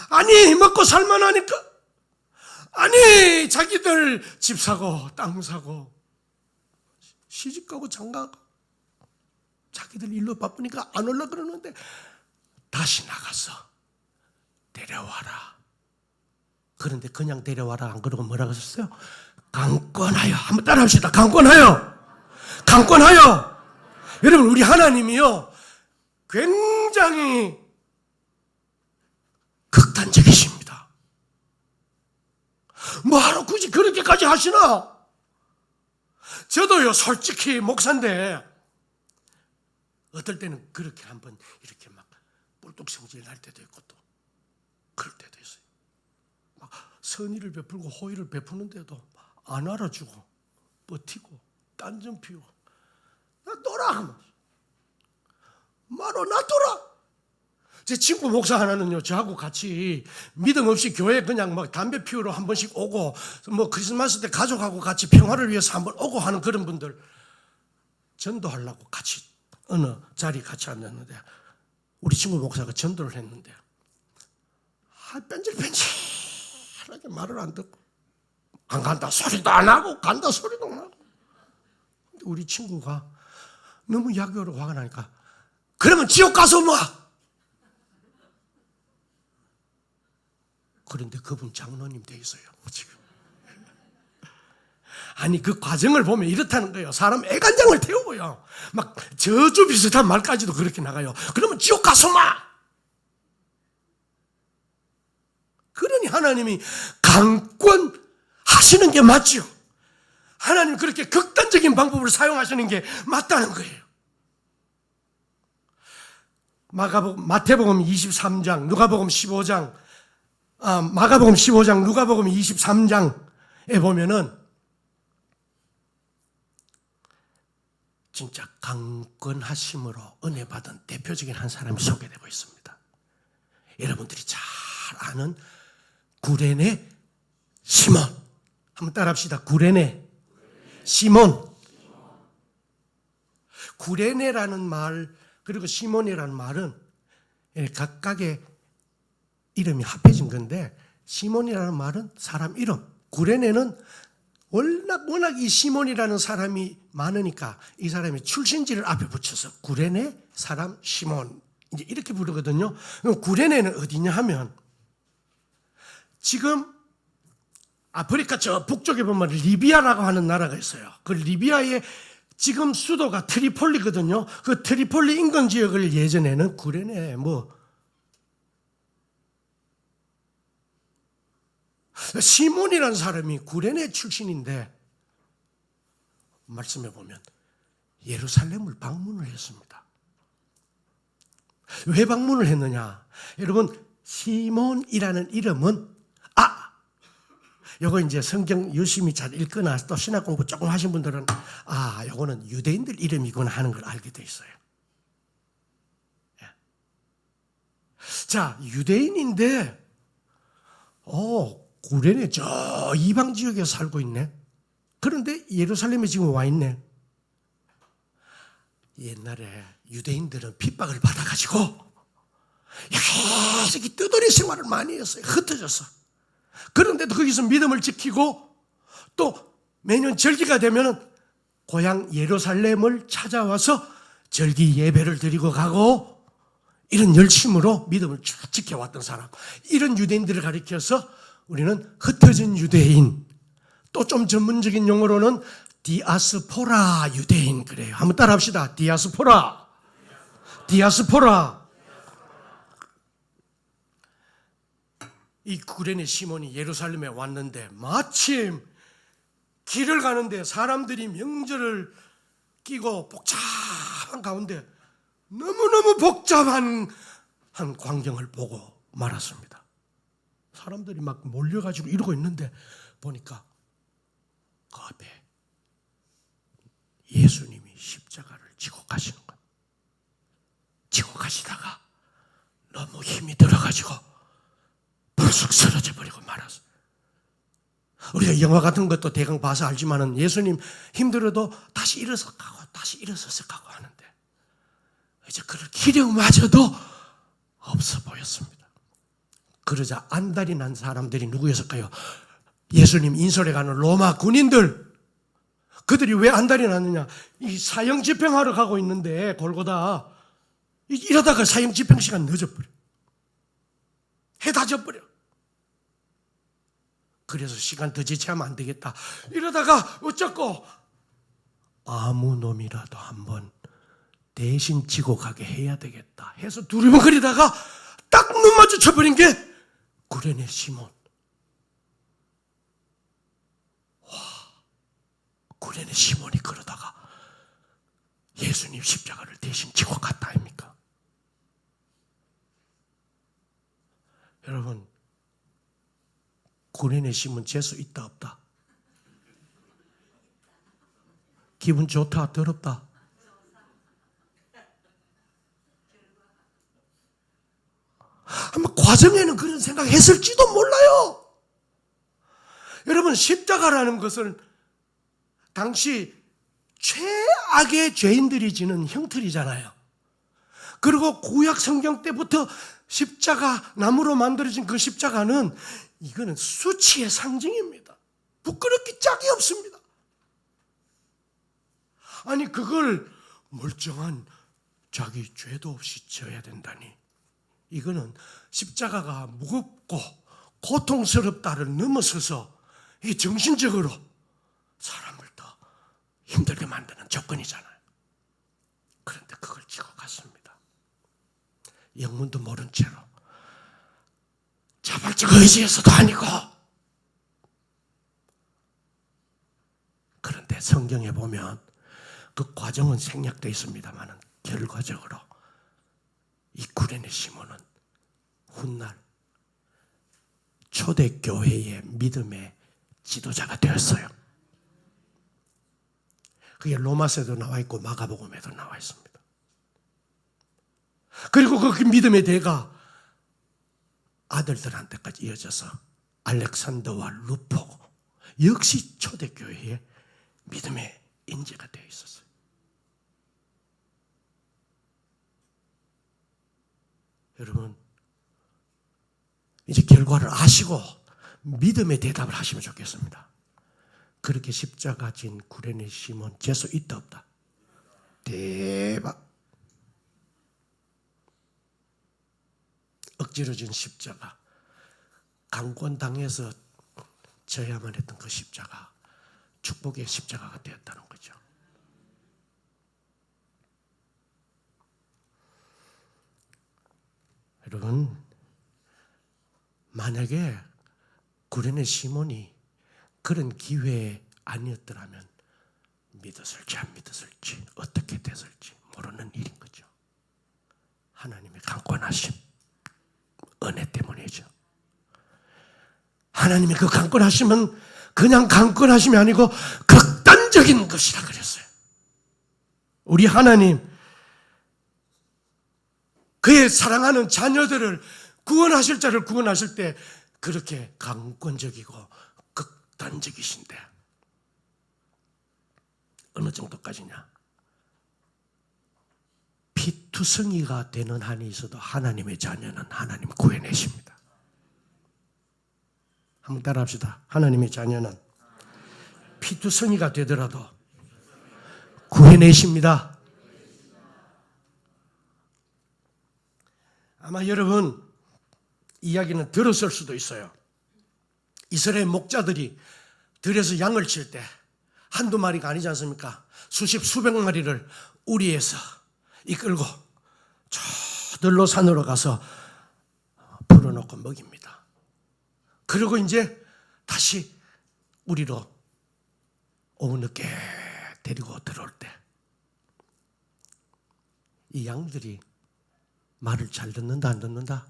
아니 먹고 살만하니까, 아니 자기들 집 사고 땅 사고 시집 가고 장가 가고 자기들 일로 바쁘니까 안 올라 그러는데 다시 나가서 데려와라. 그런데 그냥 데려와라 안 그러고 뭐라고 하셨어요? 강권하여. 한번 따라합시다. 강권하여. 강권하여. 여러분, 우리 하나님이요 굉장히 극단적이십니다. 뭐하러 굳이 그렇게까지 하시나? 저도요 솔직히 목사인데 어떨 때는 그렇게 한번 이렇게 막 뿔뚝성질 날 때도 있고 또 그럴 때도 있어요. 막 선의를 베풀고 호의를 베푸는데도 안 알아주고 버티고 딴전 피우고, 놔둬라 하면 말어 놔둬라. 제 친구 목사 하나는요 저하고 같이 믿음 없이 교회 그냥 막 담배 피우러 한 번씩 오고, 뭐 크리스마스 때 가족하고 같이 평화를 위해서 한번 오고 하는 그런 분들 전도하려고 같이 어느 자리 같이 앉았는데 우리 친구 목사가 전도를 했는데 뺀질뺀질하게 말을 안 듣고, 안 간다 소리도 안 하고 간다 소리도 안 하고. 근데 우리 친구가 너무 야교로 화가 나니까 그러면 지옥 가서 뭐. 그런데 그분 장로님 돼 있어요 지금. 아니 그 과정을 보면 이렇다는 거예요. 사람 애간장을 태우고요 막 저주 비슷한 말까지도 그렇게 나가요. 그러면 지옥 가서 마. 그러니 하나님이 강권하시는 게 맞죠. 하나님 그렇게 극단적인 방법을 사용하시는 게 맞다는 거예요. 마태복음 23장, 누가복음 15장, 마가복음 15장, 누가복음 23장에 보면은 진짜 강권하심으로 은혜 받은 대표적인 한 사람이 소개되고 있습니다. 여러분들이 잘 아는 구레네 시몬. 한번 따라합시다. 구레네 시몬. 구레네라는 말 그리고 시몬이라는 말은 각각의 이름이 합해진 건데, 시몬이라는 말은 사람 이름, 구레네는 워낙 이 시몬이라는 사람이 많으니까 이 사람이 출신지를 앞에 붙여서 구레네 사람 시몬 이제 이렇게 부르거든요. 그럼 구레네는 어디냐 하면 지금 아프리카 저 북쪽에 보면 리비아라고 하는 나라가 있어요. 그 리비아의 지금 수도가 트리폴리거든요. 그 트리폴리 인근 지역을 예전에는 구레네 시몬이라는 사람이 구레네 출신인데 말씀해 보면 예루살렘을 방문을 했습니다. 왜 방문을 했느냐? 여러분 시몬이라는 이름은 요거 이제 성경 유심히 잘 읽거나 또 신학 공부 조금 하신 분들은 요거는 유대인들 이름이구나 하는 걸 알게 돼 있어요. 자, 유대인인데 구레네 저 이방 지역에 살고 있네. 그런데 예루살렘에 지금 와 있네. 옛날에 유대인들은 핍박을 받아가지고 여기 뜨돌이 생활을 많이 했어요. 흩어졌어. 그런데도 거기서 믿음을 지키고 또 매년 절기가 되면 고향 예루살렘을 찾아와서 절기 예배를 드리고 가고 이런 열심으로 믿음을 쭉 지켜왔던 사람, 이런 유대인들을 가리켜서 우리는 흩어진 유대인, 또 좀 전문적인 용어로는 디아스포라 유대인 그래요. 한번 따라합시다. 디아스포라. 이 구레네 시몬이 예루살렘에 왔는데 마침 길을 가는데 사람들이 명절을 끼고 복잡한 가운데 너무너무 복잡한 광경을 보고 말았습니다. 사람들이 막 몰려가지고 이러고 있는데 보니까 그 앞에 예수님이 십자가를 지고 가시는 거예요. 지고 가시다가 너무 힘이 들어가지고 불쑥 쓰러져 버리고 말았어요. 우리가 영화 같은 것도 대강 봐서 알지만은 예수님 힘들어도 다시 일어서 가고 다시 일어서서 가고 하는데 이제 그럴 기력마저도 없어 보였습니다. 그러자 안달이 난 사람들이 누구였을까요? 예수님 인솔에 가는 로마 군인들. 그들이 왜 안달이 났느냐? 이 사형 집행하러 가고 있는데 골고다 이러다가 사형 집행 시간 늦어버려. 해 다 져버려. 그래서 시간 더 지체하면 안 되겠다. 이러다가 어쩌고 아무 놈이라도 한번 대신 지고 가게 해야 되겠다 해서 두리번거리다가 딱 눈 마주쳐버린 게 구레네 시몬. 구레네 시몬이 그러다가 예수님 십자가를 대신 지고 갔다 아닙니까? 여러분, 구레네 시몬 재수 있다 없다? 기분 좋다 더럽다? 아마 과정에는 그런 생각했을지도 몰라요. 여러분, 십자가라는 것은 당시 최악의 죄인들이 지는 형틀이잖아요. 그리고 구약 성경 때부터 십자가, 나무로 만들어진 그 십자가는 이거는 수치의 상징입니다. 부끄럽기 짝이 없습니다. 아니 그걸 멀쩡한 자기 죄도 없이 져야 된다니. 이거는 십자가가 무겁고 고통스럽다를 넘어서서 이 정신적으로 사람을 더 힘들게 만드는 조건이잖아요. 그런데 그걸 지고 갔습니다. 영문도 모른 채로 자발적 의지에서도 아니고. 그런데 성경에 보면 그 과정은 생략되어 있습니다만 결과적으로 이 구레네 시몬은 훗날 초대교회의 믿음의 지도자가 되었어요. 그게 로마서에도 나와 있고 마가복음에도 나와 있습니다. 그리고 그 믿음의 대가 아들들한테까지 이어져서 알렉산더와 루포 역시 초대교회의 믿음의 인재가 되어 있었어요. 여러분, 이제 결과를 아시고 믿음의 대답을 하시면 좋겠습니다. 그렇게 십자가 진 구레네 시몬 재수 있다 없다? 대박. 억지로 진 십자가, 강권당해서 져야만 했던 그 십자가, 축복의 십자가가 되었다는 거죠. 여러분, 만약에 구레네 시몬이 그런 기회에 아니었더라면 믿었을지 안 믿었을지 어떻게 됐을지 모르는 일인 거죠. 하나님의 강권하심, 은혜 때문이죠. 하나님의 그 강권하심은 그냥 강권하심이 아니고 극단적인 것이라 그랬어요. 우리 하나님, 그의 사랑하는 자녀들을 구원하실 자를 구원하실 때 그렇게 강권적이고 극단적이신데 어느 정도까지냐? 피투성이가 되는 한이 있어도 하나님의 자녀는 하나님 구해내십니다. 한번 따라합시다. 하나님의 자녀는 피투성이가 되더라도 구해내십니다. 아마 여러분 이야기는 들었을 수도 있어요. 이스라엘 목자들이 들에서 양을 칠 때 한두 마리가 아니지 않습니까? 수십 수백 마리를 우리에서 이끌고 저들로 산으로 가서 풀어놓고 먹입니다. 그리고 이제 다시 우리로 오후 늦게 데리고 들어올 때 이 양들이 말을 잘 듣는다, 안 듣는다?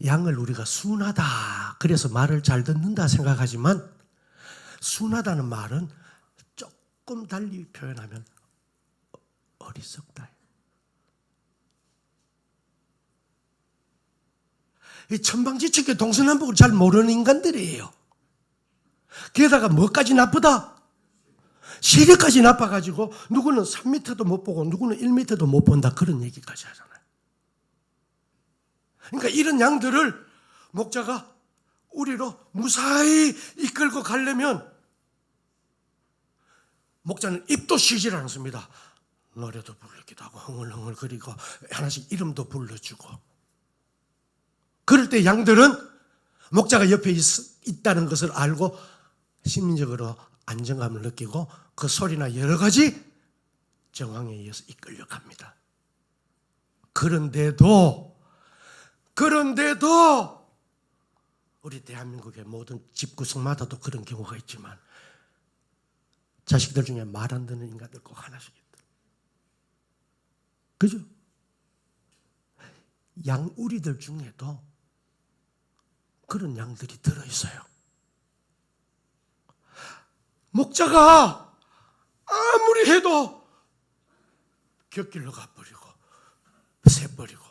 양을 우리가 순하다, 그래서 말을 잘 듣는다 생각하지만 순하다는 말은 조금 달리 표현하면 어리석다. 이 천방지축의 동서남북을 잘 모르는 인간들이에요. 게다가 뭐까지 나쁘다? 시력까지 나빠가지고 누구는 3m도 못 보고 누구는 1m도 못 본다, 그런 얘기까지 하잖아요. 그러니까 이런 양들을 목자가 우리로 무사히 이끌고 가려면 목자는 입도 쉬질 않습니다. 노래도 부르기도 하고 흥얼흥얼거리고 하나씩 이름도 불러주고. 그럴 때 양들은 목자가 옆에 있다는 것을 알고 심리적으로 안정감을 느끼고 그 소리나 여러 가지 정황에 의해서 이끌려갑니다. 그런데도 우리 대한민국의 모든 집구석마다도 그런 경우가 있지만 자식들 중에 말 안 듣는 인간들 꼭 하나씩 있다. 그죠? 양우리들 중에도 그런 양들이 들어있어요. 목자가 아무리 해도 곁길로 가버리고 새버리고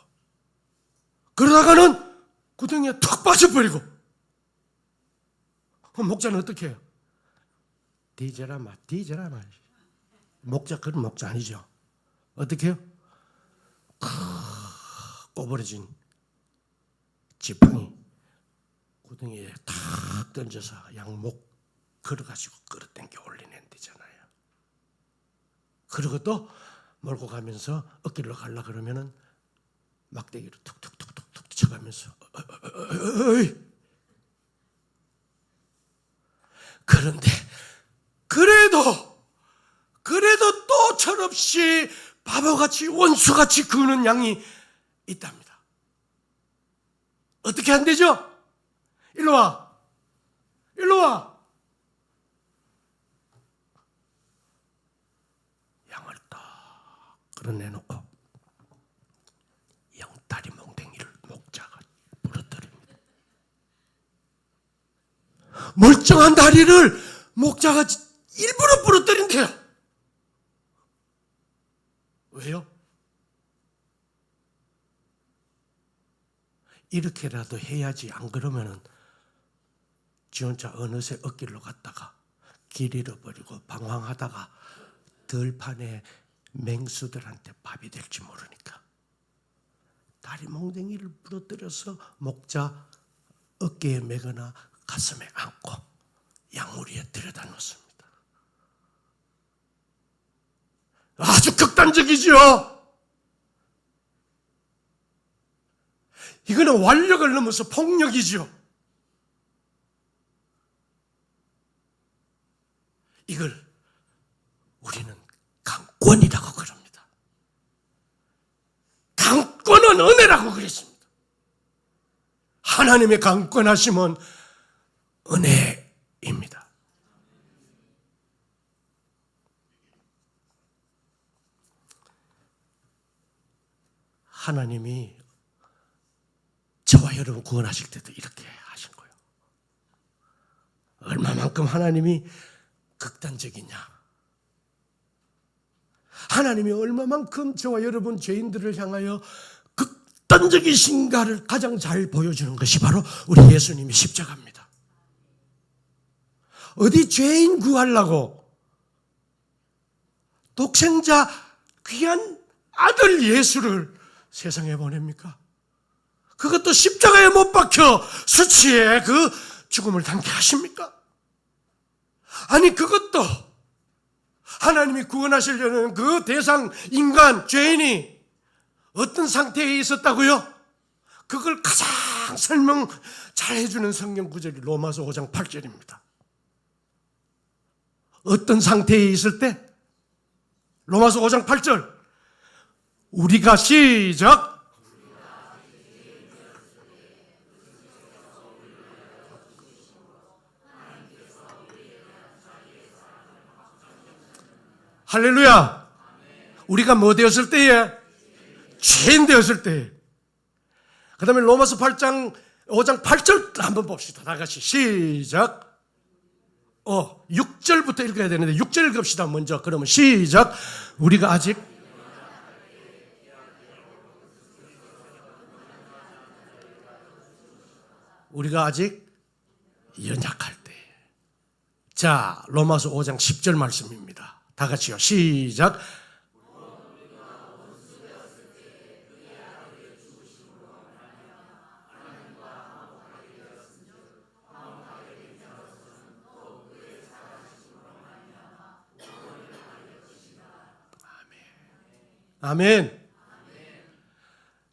그러다가는 구덩이에 툭 빠져버리고. 그럼 목자는 어떻게 해요? 디제라마. 목자, 그런 목자 아니죠. 어떻게 해요? 꼬부러진 지팡이 구덩이에 탁 던져서 양목 걸어가지고 끌어당겨 올리는 데잖아요. 그리고 또 몰고 가면서 어깨로 가려고 그러면은 막대기로 툭툭툭툭툭 쳐가면서 어이. 그런데 그래도 또 철없이 바보같이 원수같이 그는 양이 있답니다. 어떻게 안 되죠? 일로 와. 양을 딱 끌어내놓고 양다리 몽댕이를 목자가 부러뜨립니다. 멀쩡한 다리를 목자가 일부러 부러뜨린대요. 왜요? 이렇게라도 해야지, 안 그러면은 지 혼자 어느새 어길로 갔다가 길 잃어버리고 방황하다가 들판에 맹수들한테 밥이 될지 모르니까 다리 몽댕이를 부러뜨려서 목자 어깨에 매거나 가슴에 안고 양우리에 들여다 놓습니다. 아주 극단적이죠. 이거는 완력을 넘어서 폭력이죠. 이걸 우리는 강권이라고 그럽니다. 강권은 은혜라고 그랬습니다. 하나님의 강권하심은 은혜입니다. 하나님이 저와 여러분 구원하실 때도 이렇게 하신 거예요. 얼마만큼 하나님이 극단적이냐. 하나님이 얼마만큼 저와 여러분 죄인들을 향하여 극단적이신가를 가장 잘 보여주는 것이 바로 우리 예수님의 십자가입니다. 어디 죄인 구하려고 독생자 귀한 아들 예수를 세상에 보냅니까? 그것도 십자가에 못 박혀 수치의 그 죽음을 당케 하십니까? 아니, 그것도 하나님이 구원하시려는 그 대상 인간 죄인이 어떤 상태에 있었다고요? 그걸 가장 설명 잘 해주는 성경 구절이 로마서 5장 8절입니다. 어떤 상태에 있을 때? 로마서 5장 8절. 우리가 시작. 할렐루야. 우리가 뭐 되었을 때에? 죄인 되었을 때. 그 다음에 로마서 5장 8절 한번 봅시다. 다 같이 시작. 6절부터 읽어야 되는데 6절 읽읍시다. 먼저. 그러면 시작. 우리가 아직 연약할 때. 자, 로마서 5장 10절 말씀입니다. 다 같이요. 시작. 아멘.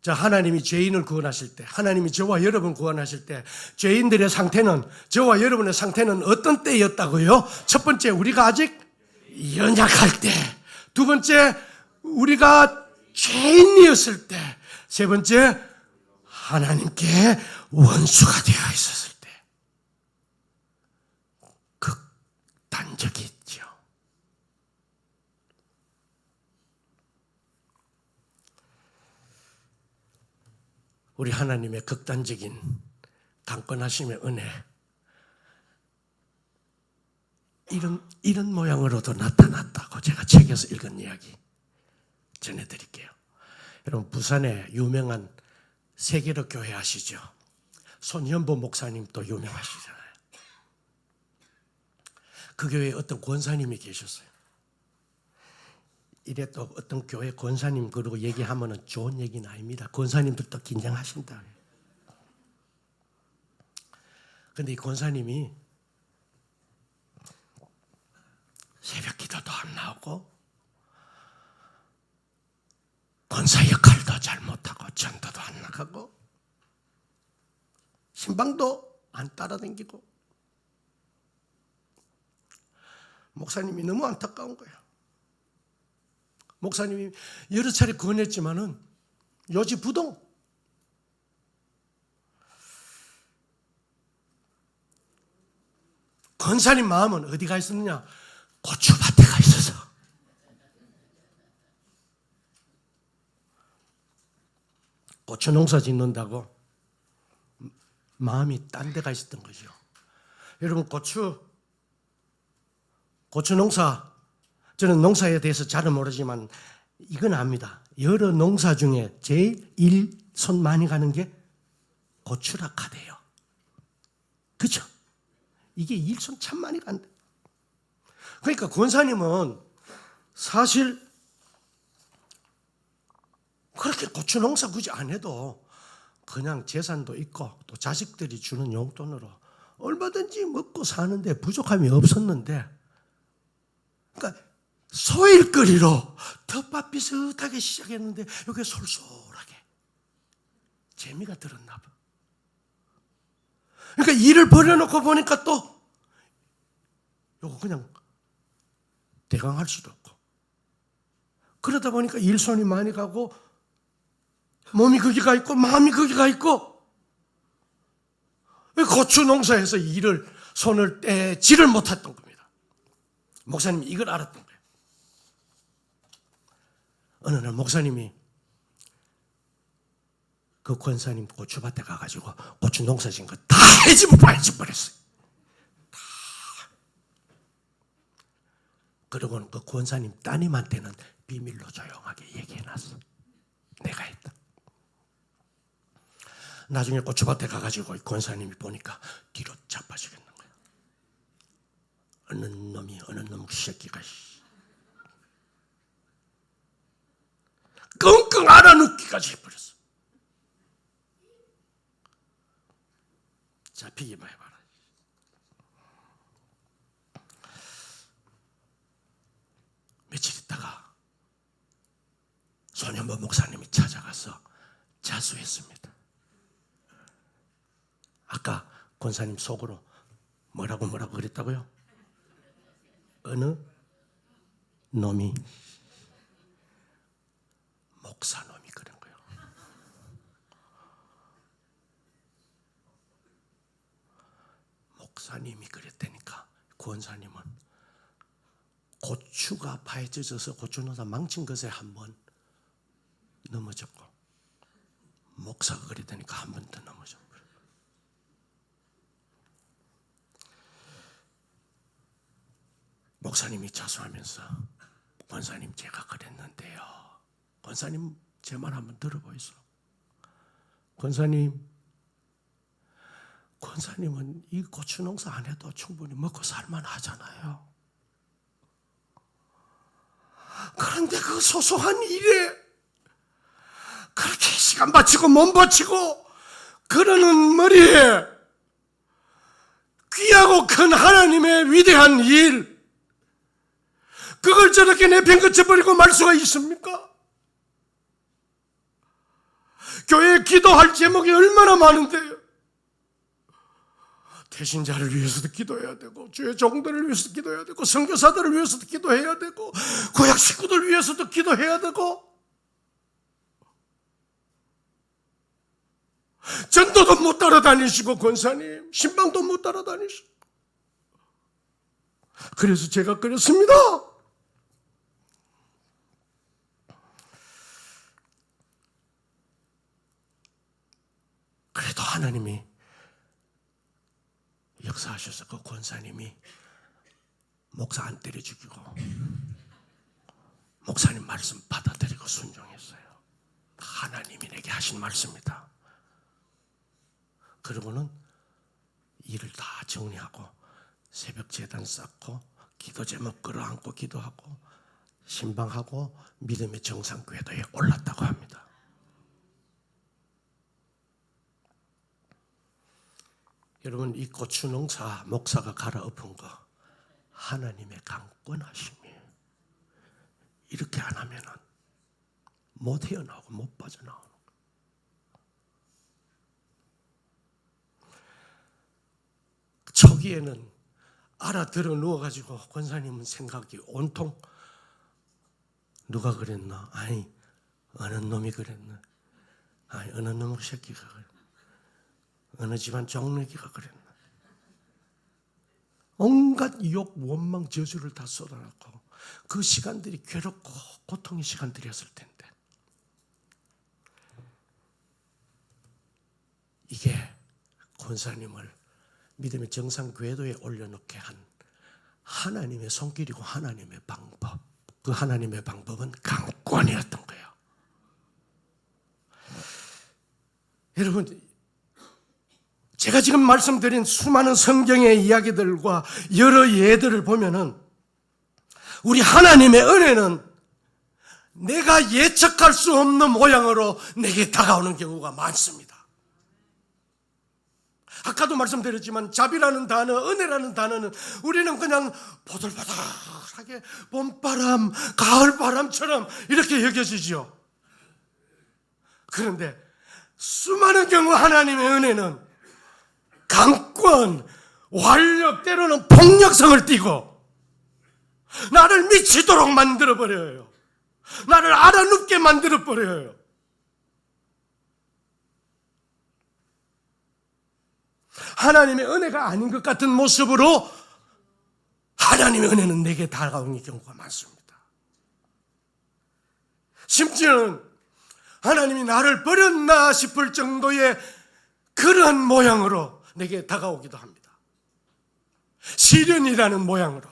자, 하나님이 죄인을 구원하실 때, 하나님이 저와 여러분 구원하실 때, 죄인들의 상태는, 저와 여러분의 상태는 어떤 때였다고요? 첫 번째, 우리가 아직 연약할 때. 두 번째, 우리가 죄인이었을 때. 세 번째, 하나님께 원수가 되어 있었을 때. 극단적이 있죠. 우리 하나님의 극단적인 강권하심의 은혜, 이런 모양으로도 나타났다고 제가 책에서 읽은 이야기 전해드릴게요. 여러분, 부산에 유명한 세계로 교회 아시죠? 손현보 목사님도 유명하시잖아요. 그 교회에 어떤 권사님이 계셨어요. 이래 또 어떤 교회 권사님 그러고 얘기하면은 좋은 얘기는 아닙니다. 권사님들도 긴장하신다. 근데 이 권사님이 새벽 기도도 안 나오고 권사 역할도 잘 못하고 전도도 안 나가고 신방도 안 따라다니고 목사님이 너무 안타까운 거예요. 목사님이 여러 차례 권했지만은 요지부동. 권사님 마음은 어디가 있었느냐? 고추밭에 가 있어서. 고추 농사 짓는다고 마음이 딴 데가 있었던 거죠. 여러분, 고추 농사, 저는 농사에 대해서 잘은 모르지만 이건 압니다. 여러 농사 중에 제일 일손 많이 가는 게 고추라 카대요. 그렇죠? 이게 일손 참 많이 간다. 그러니까 권사님은 사실 그렇게 고추 농사 굳이 안 해도 그냥 재산도 있고 또 자식들이 주는 용돈으로 얼마든지 먹고 사는데 부족함이 없었는데, 그러니까 소일거리로 텃밭 비슷하게 시작했는데 여기 솔솔하게 재미가 들었나 봐. 그러니까 일을 버려놓고 보니까 또 요거 그냥 대강 할 수도 없고, 그러다 보니까 일손이 많이 가고 몸이 거기가 있고 마음이 거기가 있고, 고추 농사에서 손을 떼지를 못했던 겁니다. 목사님이 이걸 알았던 거예요. 어느 날 목사님이 그 권사님 고추밭에 가가지고 고추 농사 지은 거 다 해집어버렸어요. 다. 그러고는 그 권사님 따님한테는 비밀로 조용하게 얘기해놨어. 내가 했다. 나중에 고추밭에 가가지고 권사님이 보니까 뒤로 자빠지겠는 거야. 어느 놈 새끼가 끙끙 알아눕기까지 해버렸어. 잡히기만 해봐라. 며칠 있다가 손현보 목사님이 찾아가서 자수했습니다. 아까 권사님 속으로 뭐라고 그랬다고요? 어느 놈이, 목사놈이 그런 거예요. 목사님이 그랬다니까. 권사님은 고추가 파헤쳐져서 고추 농사 망친 것에 한번 넘어졌고, 목사가 그러다니까 한 번 더 넘어졌고. 목사님이 자수하면서, 권사님 제가 그랬는데요. 권사님 제 말 한번 들어보이소. 권사님은 이 고추 농사 안 해도 충분히 먹고 살만 하잖아요. 그런데 그 소소한 일에 그렇게 시간 바치고 몸 바치고 그러는 머리에 귀하고 큰 하나님의 위대한 일, 그걸 저렇게 내팽개쳐버리고 말 수가 있습니까? 교회에 기도할 제목이 얼마나 많은데요. 대신자를 위해서도 기도해야 되고, 주의 종들을 위해서도 기도해야 되고, 선교사들을 위해서도 기도해야 되고, 구약 식구들 위해서도 기도해야 되고, 전도도 못 따라다니시고, 권사님 신방도 못 따라다니시고. 그래서 제가 그랬습니다. 그래도 하나님이 역사하셔서 그 권사님이 목사 안 때려 죽이고 목사님 말씀 받아들이고 순종했어요. 하나님이 내게 하신 말씀이다. 그러고는 일을 다 정리하고 새벽 제단 쌓고 기도 제목 끌어안고 기도하고 신방하고 믿음의 정상궤도에 올랐다고 합니다. 여러분, 이 고추 농사 목사가 갈아엎은 거 하나님의 강권하심이에요. 이렇게 안 하면은 못 헤어나오고 못 빠져나오는 거예요. 초기에는 알아들어 누워가지고 권사님은 생각이 온통 누가 그랬나? 아니 어느 놈이 그랬나? 아니 어느 놈의 새끼가 그랬나? 어느 집안 종래기가 그랬나? 온갖 욕, 원망, 저주를 다 쏟아놓고 그 시간들이 괴롭고 고통의 시간들이었을 텐데, 이게 권사님을 믿음의 정상 궤도에 올려놓게 한 하나님의 손길이고 하나님의 방법, 그 하나님의 방법은 강권이었던 거예요. 여러분, 제가 지금 말씀드린 수많은 성경의 이야기들과 여러 예들을 보면은 우리 하나님의 은혜는 내가 예측할 수 없는 모양으로 내게 다가오는 경우가 많습니다. 아까도 말씀드렸지만 자비라는 단어, 은혜라는 단어는 우리는 그냥 보들보들하게 봄바람, 가을바람처럼 이렇게 여겨지죠. 그런데 수많은 경우 하나님의 은혜는 강권, 완력, 때로는 폭력성을 띠고 나를 미치도록 만들어버려요. 나를 알아눕게 만들어버려요. 하나님의 은혜가 아닌 것 같은 모습으로 하나님의 은혜는 내게 다가오는 경우가 많습니다. 심지어는 하나님이 나를 버렸나 싶을 정도의 그런 모양으로 내게 다가오기도 합니다. 시련이라는 모양으로.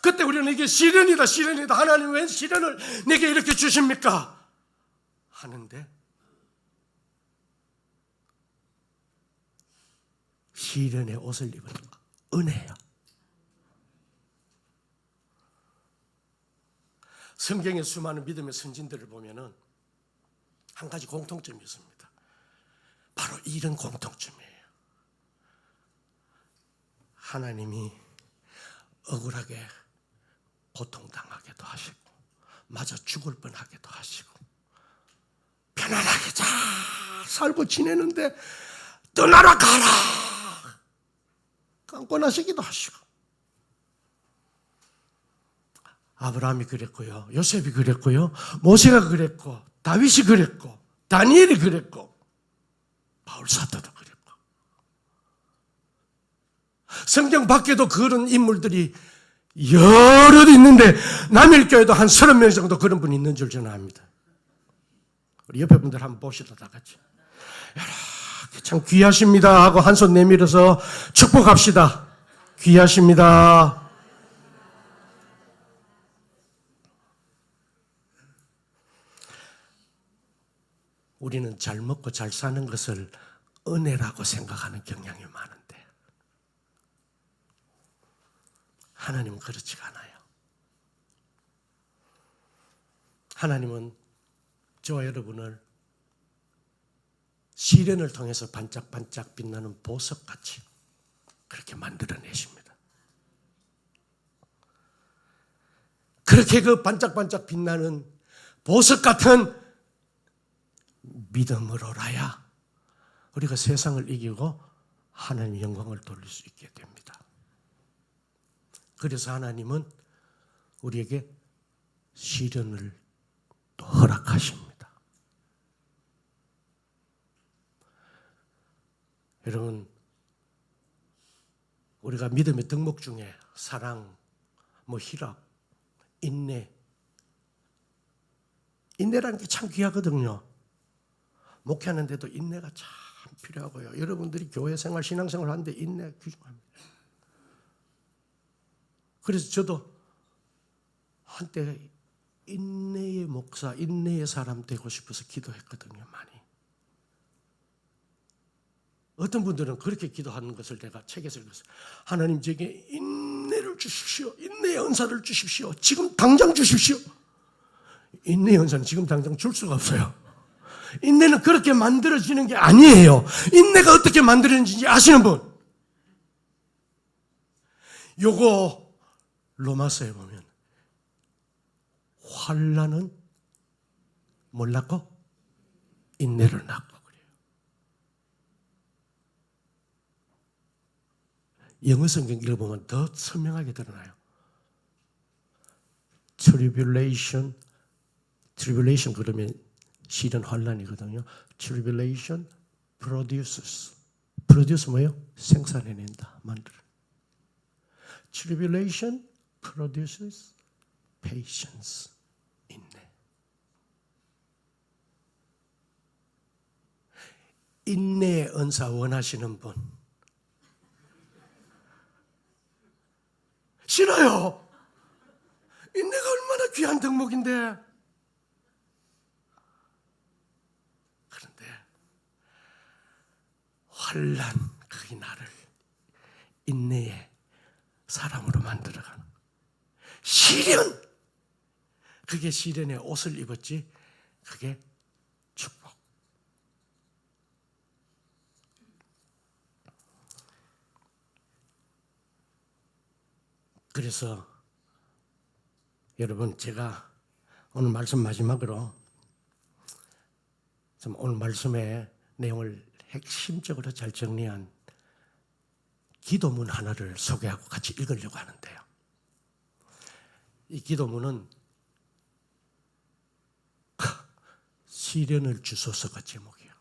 그때 우리는 이게 시련이다, 시련이다. 하나님 왜 시련을 내게 이렇게 주십니까? 하는데 시련의 옷을 입은 은혜예요. 성경의 수많은 믿음의 선진들을 보면은 한 가지 공통점이 있습니다. 바로 이런 공통점이에요. 하나님이 억울하게 고통당하게도 하시고 맞아 죽을 뻔하게도 하시고 편안하게 잘 살고 지내는데 떠나라 가라 강권하시기도 하시고, 아브라함이 그랬고요, 요셉이 그랬고요, 모세가 그랬고, 다윗이 그랬고, 다니엘이 그랬고, 바울 사도도 그랬고, 성경 밖에도 그런 인물들이 여럿 있는데 남일교회도 한 30명 정도 그런 분이 있는 줄 저는 압니다. 우리 옆에 분들 한번 봅시다. 다 같이. 이렇게 참 귀하십니다 하고 한 손 내밀어서 축복합시다. 귀하십니다. 우리는 잘 먹고 잘 사는 것을 은혜라고 생각하는 경향이 많은데 하나님은 그렇지가 않아요. 하나님은 저와 여러분을 시련을 통해서 반짝반짝 빛나는 보석같이 그렇게 만들어내십니다. 그렇게 그 반짝반짝 빛나는 보석 같은 믿음으로라야 우리가 세상을 이기고 하나님의 영광을 돌릴 수 있게 됩니다. 그래서 하나님은 우리에게 시련을 또 허락하십니다. 여러분, 우리가 믿음의 덕목 중에 사랑, 희락, 인내라는 게 참 귀하거든요. 목회하는데도 인내가 참 필요하고요. 여러분들이 교회 생활, 신앙생활 하는데 인내 귀중합니다. 그래서 저도 한때 인내의 목사, 인내의 사람 되고 싶어서 기도했거든요. 많이. 어떤 분들은 그렇게 기도하는 것을 내가 책에서 읽었어요. 하나님 제게 인내를 주십시오. 인내의 은사를 주십시오. 지금 당장 주십시오. 인내의 은사는 지금 당장 줄 수가 없어요. 인내는 그렇게 만들어지는 게 아니에요. 인내가 어떻게 만들어지는지 아시는 분? 요거 로마서에 보면 환난은 뭘 낳고? 인내를 낳고 그래요. 영어 성경 읽어보면 더 선명하게 드러나요. Tribulation 그러면 시련 환난이거든요. Tribulation produce 뭐예요? 생산해낸다, 만들어. Tribulation produces patience, 인내. 인내의 은사 원하시는 분? 싫어요. 인내가 얼마나 귀한 덕목인데. 그런데 환난, 그게 나를 인내의 사람으로 만들어가는 시련, 그게 시련의 옷을 입었지, 그게 축복. 그래서 여러분, 제가 오늘 말씀 마지막으로 좀 오늘 말씀의 내용을 핵심적으로 잘 정리한 기도문 하나를 소개하고 같이 읽으려고 하는데요. 이 기도문은 시련을 주소서가 제목이에요.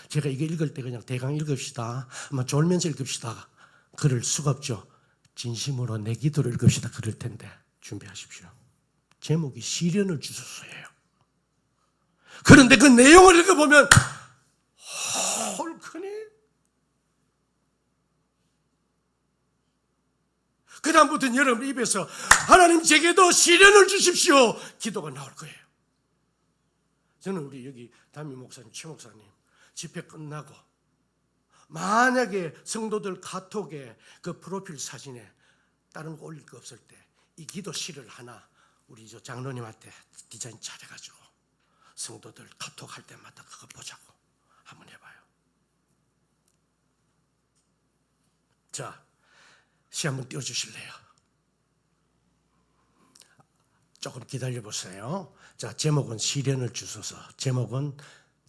제가 이게 읽을 때 그냥 대강 읽읍시다, 아마 졸면서 읽읍시다 그럴 수가 없죠. 진심으로 내 기도를 읽읍시다 그럴 텐데 준비하십시오. 제목이 시련을 주소서예요. 그런데 그 내용을 읽어보면 홀크니? 그 다음부터는 여러분 입에서 하나님 제게도 시련을 주십시오 기도가 나올 거예요. 저는 우리 여기 담임 목사님, 최 목사님 집회 끝나고 만약에 성도들 카톡에 그 프로필 사진에 다른 거 올릴 거 없을 때 이 기도 시를 하나 우리 저 장로님한테 디자인 잘해가지고 성도들 카톡 할 때마다 그거 보자고 한번 해봐요. 자, 시 한번 띄워주실래요? 조금 기다려보세요. 자, 제목은 시련을 주소서. 제목은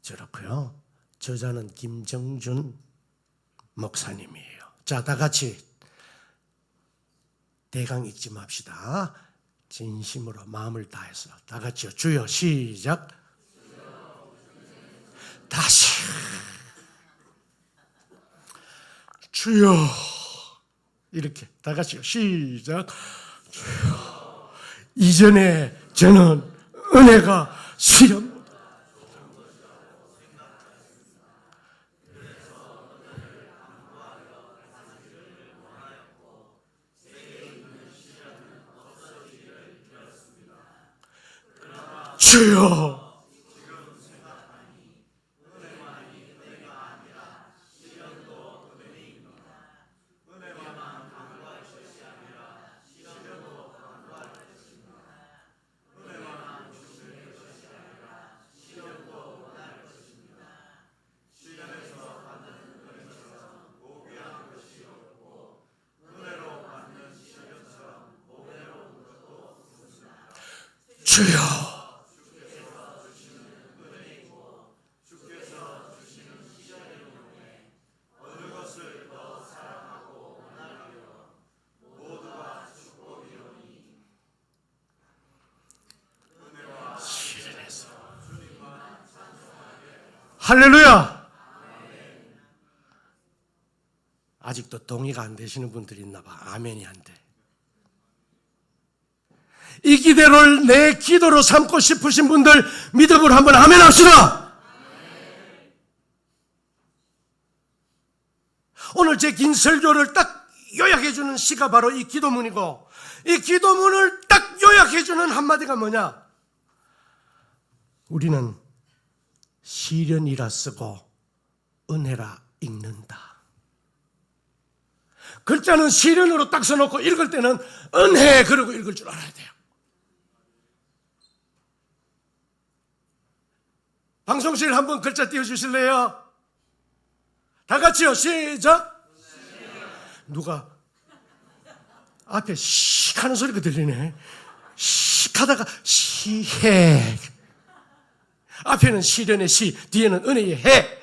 저렇고요. 저자는 김정준 목사님이에요. 자, 다 같이 대강 읽지 맙시다. 진심으로 마음을 다해서 다 같이요. 주여, 시작. 다시. 주여, 이렇게 다 같이요. 시작. 주여, 이전에 저는 은혜가 시련 주여, 주여. 할렐루야. 아직도 동의가 안 되시는 분들이 있나 봐. 아멘이 안 돼. 이 기대를 내 기도로 삼고 싶으신 분들 믿음으로 한번 아멘 합시다. 오늘 제 긴 설교를 딱 요약해주는 시가 바로 이 기도문이고, 이 기도문을 딱 요약해주는 한마디가 뭐냐? 우리는 시련이라 쓰고 은혜라 읽는다. 글자는 시련으로 딱 써놓고 읽을 때는 은혜 그러고 읽을 줄 알아야 돼요. 방송실 한번 글자 띄워주실래요? 다 같이요. 시작. 누가 앞에 씩 하는 소리가 들리네. 씩 하다가 시해. 앞에는 시련의 시, 뒤에는 은혜의 해.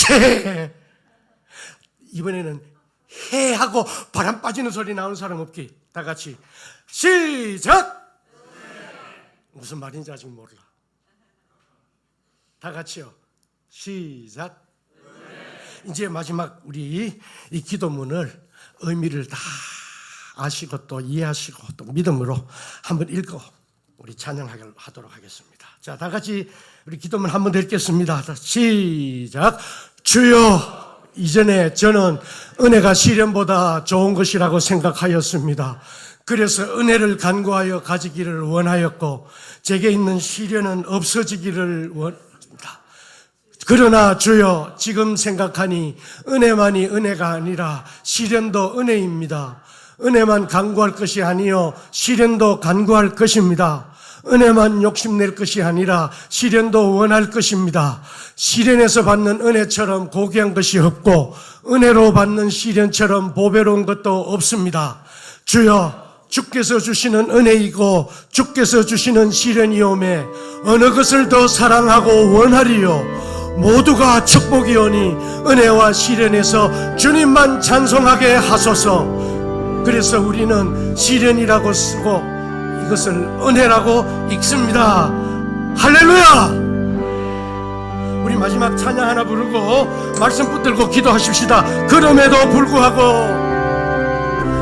해. 이번에는 해 하고 바람 빠지는 소리 나오는 사람 없기. 다 같이 시작. 무슨 말인지 아직 몰라. 다 같이요. 시작. 이제 마지막 우리 이 기도문을 의미를 다 아시고 또 이해하시고 또 믿음으로 한번 읽고 우리 찬양하도록 하겠습니다. 자, 다 같이 우리 기도문 한번 더 읽겠습니다. 시작. 주여, 이전에 저는 은혜가 시련보다 좋은 것이라고 생각하였습니다. 그래서 은혜를 간구하여 가지기를 원하였고 제게 있는 시련은 없어지기를 원합니다. 그러나 주여, 지금 생각하니 은혜만이 은혜가 아니라 시련도 은혜입니다. 은혜만 간구할 것이 아니요 시련도 간구할 것입니다. 은혜만 욕심낼 것이 아니라 시련도 원할 것입니다. 시련에서 받는 은혜처럼 고귀한 것이 없고 은혜로 받는 시련처럼 보배로운 것도 없습니다. 주여, 주께서 주시는 은혜이고 주께서 주시는 시련이오매 어느 것을 더 사랑하고 원하리요. 모두가 축복이오니 은혜와 시련에서 주님만 찬송하게 하소서. 그래서 우리는 시련이라고 쓰고 이것을 은혜라고 읽습니다. 할렐루야. 우리 마지막 찬양 하나 부르고 말씀 붙들고 기도하십시다. 그럼에도 불구하고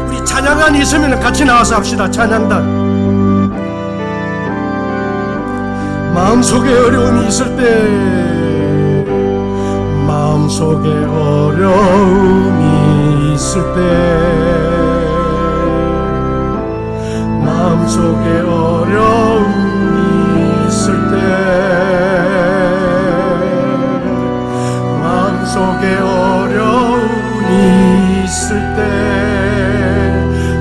우리 찬양단이 있으면 같이 나와서 합시다. 찬양단. 마음속에 어려움이 있을 때, 마음속에 어려움이 있을 때, 마음속에 어려움이 있을 때, 마음속에 어려움이 있을 때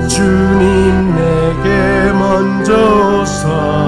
주님 내게 먼저 서